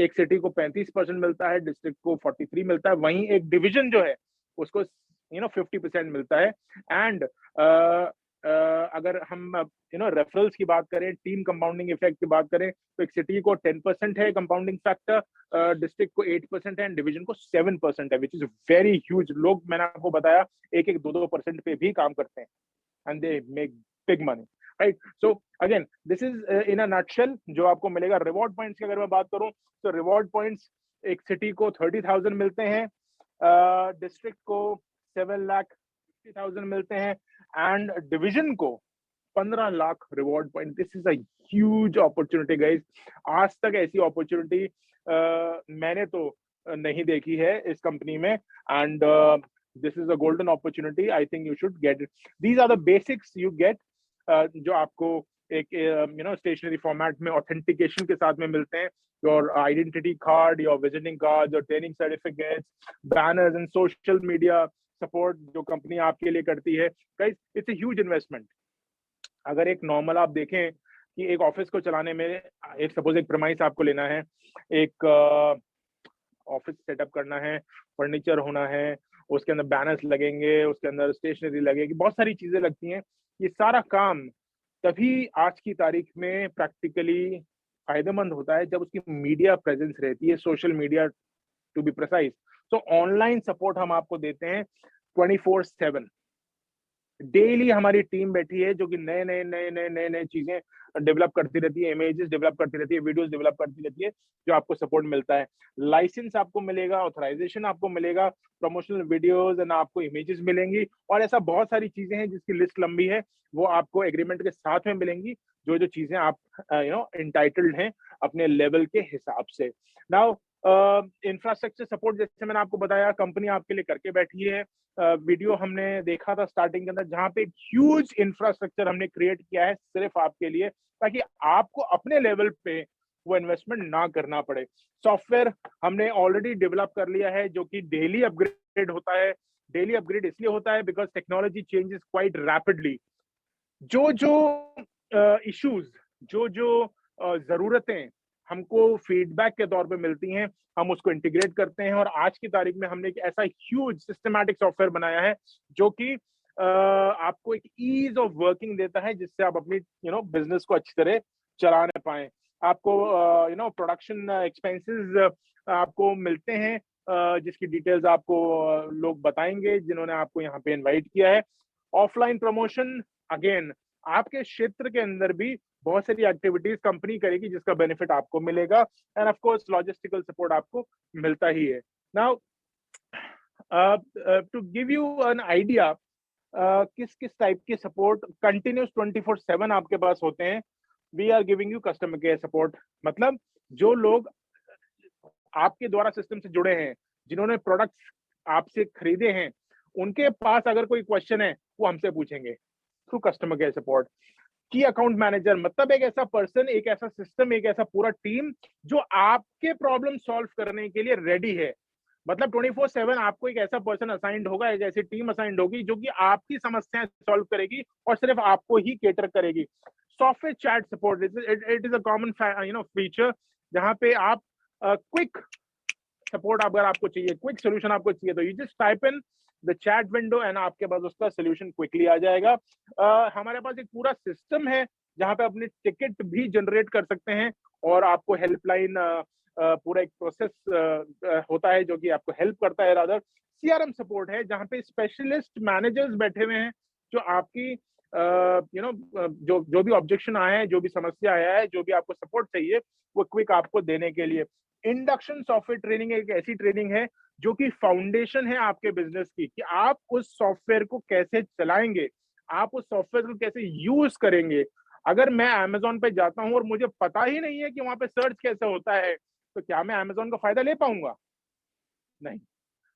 एक सिटी को 35% मिलता है, डिस्ट्रिक्ट को 43 मिलता है, वहीं एक डिवीजन जो है उसको 50% मिलता है। एंड अगर हम रेफरल्स की बात करें, टीम कंपाउंडिंग इफेक्ट की बात करें, तो एक सिटी को 10% है कंपाउंडिंग फैक्टर, डिस्ट्रिक्ट को 8% है एंड डिवीजन को 7% है, विच इज वेरी ह्यूज। लोग, मैंने आपको बताया, 1-2% पे भी काम करते हैं and they make big money, right. So again, this is in a nutshell जो आपको मिलेगा। रिवॉर्ड पॉइंट्स की अगर मैं बात करूं तो रिवॉर्ड पॉइंट्स एक सिटी को 30,000 मिलते हैं, डिस्ट्रिक्ट को 7,50,000 मिलते हैं एंड डिवीजन को 15 lakh reward point. This is a huge opportunity guys. आज तक ऐसी अपॉर्चुनिटी मैंने तो नहीं देखी है इस कंपनी में। And this is a golden opportunity. I think you should get it. These are the basics you get, जो आपको एक स्टेशनरी फॉर्मेट में ऑथेंटिकेशन के साथ में मिलते हैं. Your identity card, your visiting card, your training certificates, banners and social media support जो कंपनी आपके लिए करती है. Guys, it's a huge investment. अगर एक नॉर्मल आप देखें कि एक ऑफिस को चलाने में, एक सपोज एक प्रेमाइस आपको लेना है, एक ऑफिस सेटअप करना है, फर्नीचर होना है, उसके अंदर बैनर्स लगेंगे, उसके अंदर स्टेशनरी लगेगी, बहुत सारी चीजें लगती हैं. ये सारा काम तभी आज की तारीख में प्रैक्टिकली फायदेमंद होता है जब उसकी मीडिया प्रेजेंस रहती है, social media to be precise. तो ऑनलाइन सपोर्ट हम आपको देते हैं 24/7. डेली हमारी टीम बैठी है जो कि नए नए नए नए नए नए चीजें डेवलप करती रहती है, इमेजेस डेवलप करती रहती है, वीडियोस डेवलप करती रहती है, जो आपको सपोर्ट मिलता है. लाइसेंस आपको मिलेगा, ऑथराइजेशन आपको मिलेगा, प्रमोशनल वीडियोस एंड आपको इमेजेस मिलेंगी, और ऐसा बहुत सारी चीजें हैं जिसकी लिस्ट लंबी है, वो आपको एग्रीमेंट के साथ में मिलेंगी, जो जो चीजें आप इंटाइटल्ड हैं अपने लेवल के हिसाब से. नाउ इंफ्रास्ट्रक्चर सपोर्ट, जैसे मैंने आपको बताया, कंपनी आपके लिए करके बैठी है. वीडियो हमने देखा था स्टार्टिंग के अंदर, जहां पे ह्यूज इंफ्रास्ट्रक्चर हमने क्रिएट किया है सिर्फ आपके लिए, ताकि आपको अपने लेवल पे वो इन्वेस्टमेंट ना करना पड़े. सॉफ्टवेयर हमने ऑलरेडी डेवलप कर लिया है जो कि डेली अपग्रेड होता है. डेली अपग्रेड इसलिए होता है because technology changes quite rapidly. जो जो इश्यूज, जो जो जरूरतें हमको फीडबैक के तौर पे मिलती हैं, हम उसको इंटीग्रेट करते हैं. और आज की तारीख में हमने एक ऐसा ह्यूज सिस्टमैटिक सॉफ्टवेयर बनाया है जो कि आपको एक ईज ऑफ वर्किंग देता है, जिससे आप अपनी बिजनेस को अच्छी तरह चला ना पाए. आपको प्रोडक्शन एक्सपेंसेस आपको मिलते हैं, जिसकी डिटेल्स आपको लोग बताएंगे जिन्होंने आपको यहाँ पे इनवाइट किया है. ऑफलाइन प्रमोशन, अगेन आपके क्षेत्र के अंदर भी बहुत सारी एक्टिविटीज कंपनी करेगी जिसका बेनिफिट आपको मिलेगा. And of course logistical support आपको मिलता ही है. Now to give you an idea किस किस टाइप के सपोर्ट कंटिन्यूस 24/7 आपके पास होते हैं. We are giving you customer care support. मतलब जो लोग आपके द्वारा सिस्टम से जुड़े हैं, जिन्होंने प्रोडक्ट्स आपसे खरीदे हैं, उनके पास अगर कोई क्वेश्चन है वो हमसे पूछेंगे थ्रू कस्टमर केयर सपोर्ट. की अकाउंट मैनेजर, मतलब एक ऐसा पर्सन, एक ऐसा सिस्टम, एक ऐसा पूरा टीम जो आपके प्रॉब्लम सॉल्व करने के लिए रेडी है. मतलब 24/7 आपको एक ऐसा पर्सन असाइंड होगा, एक ऐसी टीम असाइंड होगी जो कि आपकी समस्याएं सॉल्व करेगी और सिर्फ आपको ही केटर करेगी. Software chat support, it is a common feature, जहां पे आप क्विक सपोर्ट अगर आपको चाहिए, क्विक सोल्यूशन आपको चाहिए, तो you just type in the chat window and आपके पास उसका सोल्यूशन क्विकली आ जाएगा. हमारे पास एक पूरा सिस्टम है जहां पे अपने टिकट भी जनरेट कर सकते हैं, और आपको हेल्पलाइन पूरा एक प्रोसेस होता है जो कि आपको हेल्प करता है. रादर सीआरएम सपोर्ट है जहां पे स्पेशलिस्ट मैनेजर्स बैठे हुए हैं जो आपकी जो भी ऑब्जेक्शन आया है, जो भी समस्या आया है, जो भी आपको सपोर्ट चाहिए, वो क्विक आपको देने के लिए. इंडक्शन सॉफ्टवेयर ट्रेनिंग एक ऐसी ट्रेनिंग है जो कि फाउंडेशन है आपके बिजनेस की, कि आप उस सॉफ्टवेयर को कैसे चलाएंगे, आप उस सॉफ्टवेयर को कैसे यूज करेंगे. अगर मैं अमेजोन पे जाता हूं और मुझे पता ही नहीं है कि वहां पे सर्च कैसे होता है, तो क्या मैं अमेजोन का फायदा ले पाऊंगा? नहीं.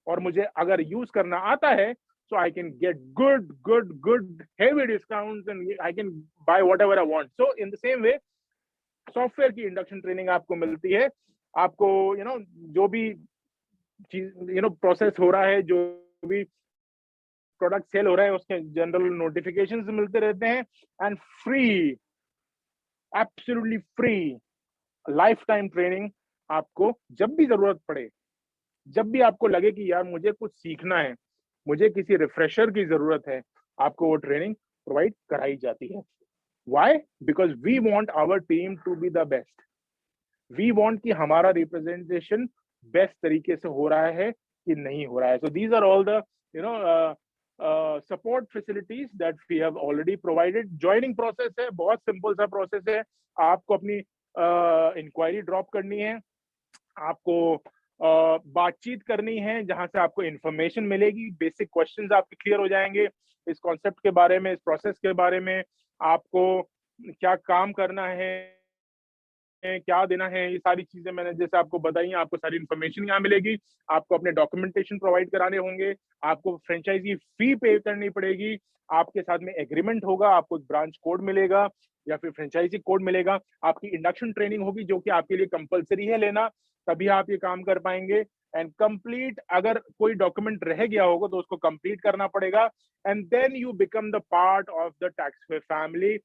और मुझे अगर यूज करना आता है, so I can get good heavy discounts and I can buy whatever I want. So in the same way, software की इंडक्शन ट्रेनिंग आपको मिलती है. आपको जो भी चीज प्रोसेस हो रहा है, जो भी प्रोडक्ट सेल हो रहा है, उसके जनरल नोटिफिकेशंस मिलते रहते हैं. And free, absolutely free life time training आपको जब भी जरूरत पड़े, जब भी आपको लगे कि यार मुझे कुछ सीखना है, मुझे किसी रिफ्रेशर की जरूरत है, आपको वो ट्रेनिंग प्रोवाइड कराई जाती है. Why? Because we want our team to be the best. We want कि हमारा रिप्रेजेंटेशन बेस्ट तरीके से हो रहा है कि नहीं हो रहा है. So these are all the support facilities that we have already provided. Joining process है, बहुत सिंपल सा प्रोसेस है. आपको अपनी इंक्वायरी ड्रॉप करनी है, आपको बातचीत करनी है, जहां से आपको इंफॉर्मेशन मिलेगी, बेसिक क्वेश्चंस आपके क्लियर हो जाएंगे इस कॉन्सेप्ट के बारे में, इस प्रोसेस के बारे में, आपको क्या काम करना है, क्या देना है, ये सारी चीजें मैंने जैसे आपको बताई हैं। आपको सारी इन्फॉर्मेशन यहाँ मिलेगी। आपको अपने डॉक्यूमेंटेशन प्रोवाइड कराने होंगे, आपको फ्रेंचाइजी फी पे करनी पड़ेगी, आपके साथ में एग्रीमेंट होगा, आपको एक ब्रांच कोड मिलेगा या फिर फ्रेंचाइजी कोड मिलेगा, आपकी इंडक्शन ट्रेनिंग होगी जो कि आपके लिए कंपलसरी है लेना, तभी आप ये काम कर पाएंगे। एंड कंप्लीट, अगर कोई डॉक्यूमेंट रह गया होगा तो उसको कंप्लीट करना पड़ेगा। And then you become the part of the taxpayer family,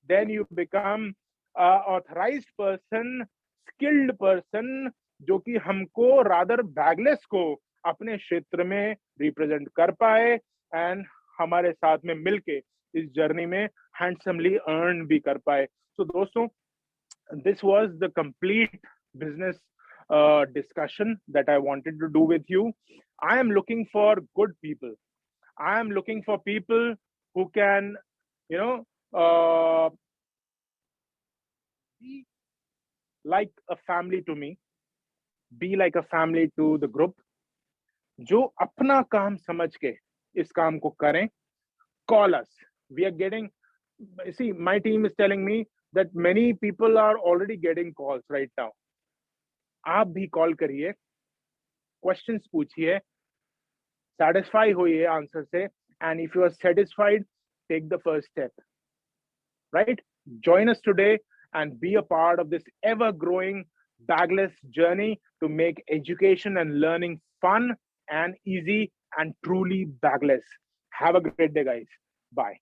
then you become authorised person, skilled person, जो कि हमको रादर बैगलेस को अपने क्षेत्र में रिप्रेजेंट कर पाए एंड हमारे साथ में मिलके इस जर्नी में हैंडसमली अर्न भी कर पाए। तो दोस्तों, this was the complete business discussion that I wanted to do with you. I am looking for good people. I am looking for people who can, you know, be like a family to me, be like a family to the group, जो अपना काम समझ के इस काम को करें। Call us. We are getting, see, my team is telling me that many people are already getting calls right now. आप भी कॉल करिए, क्वेश्चंस पूछिए, सेटिस्फाई होइए आंसर से, and if you are satisfied, take the first step, right? Join us today and be a part of this ever growing bagless journey to make education and learning fun and easy and truly bagless. Have a great day, guys. Bye.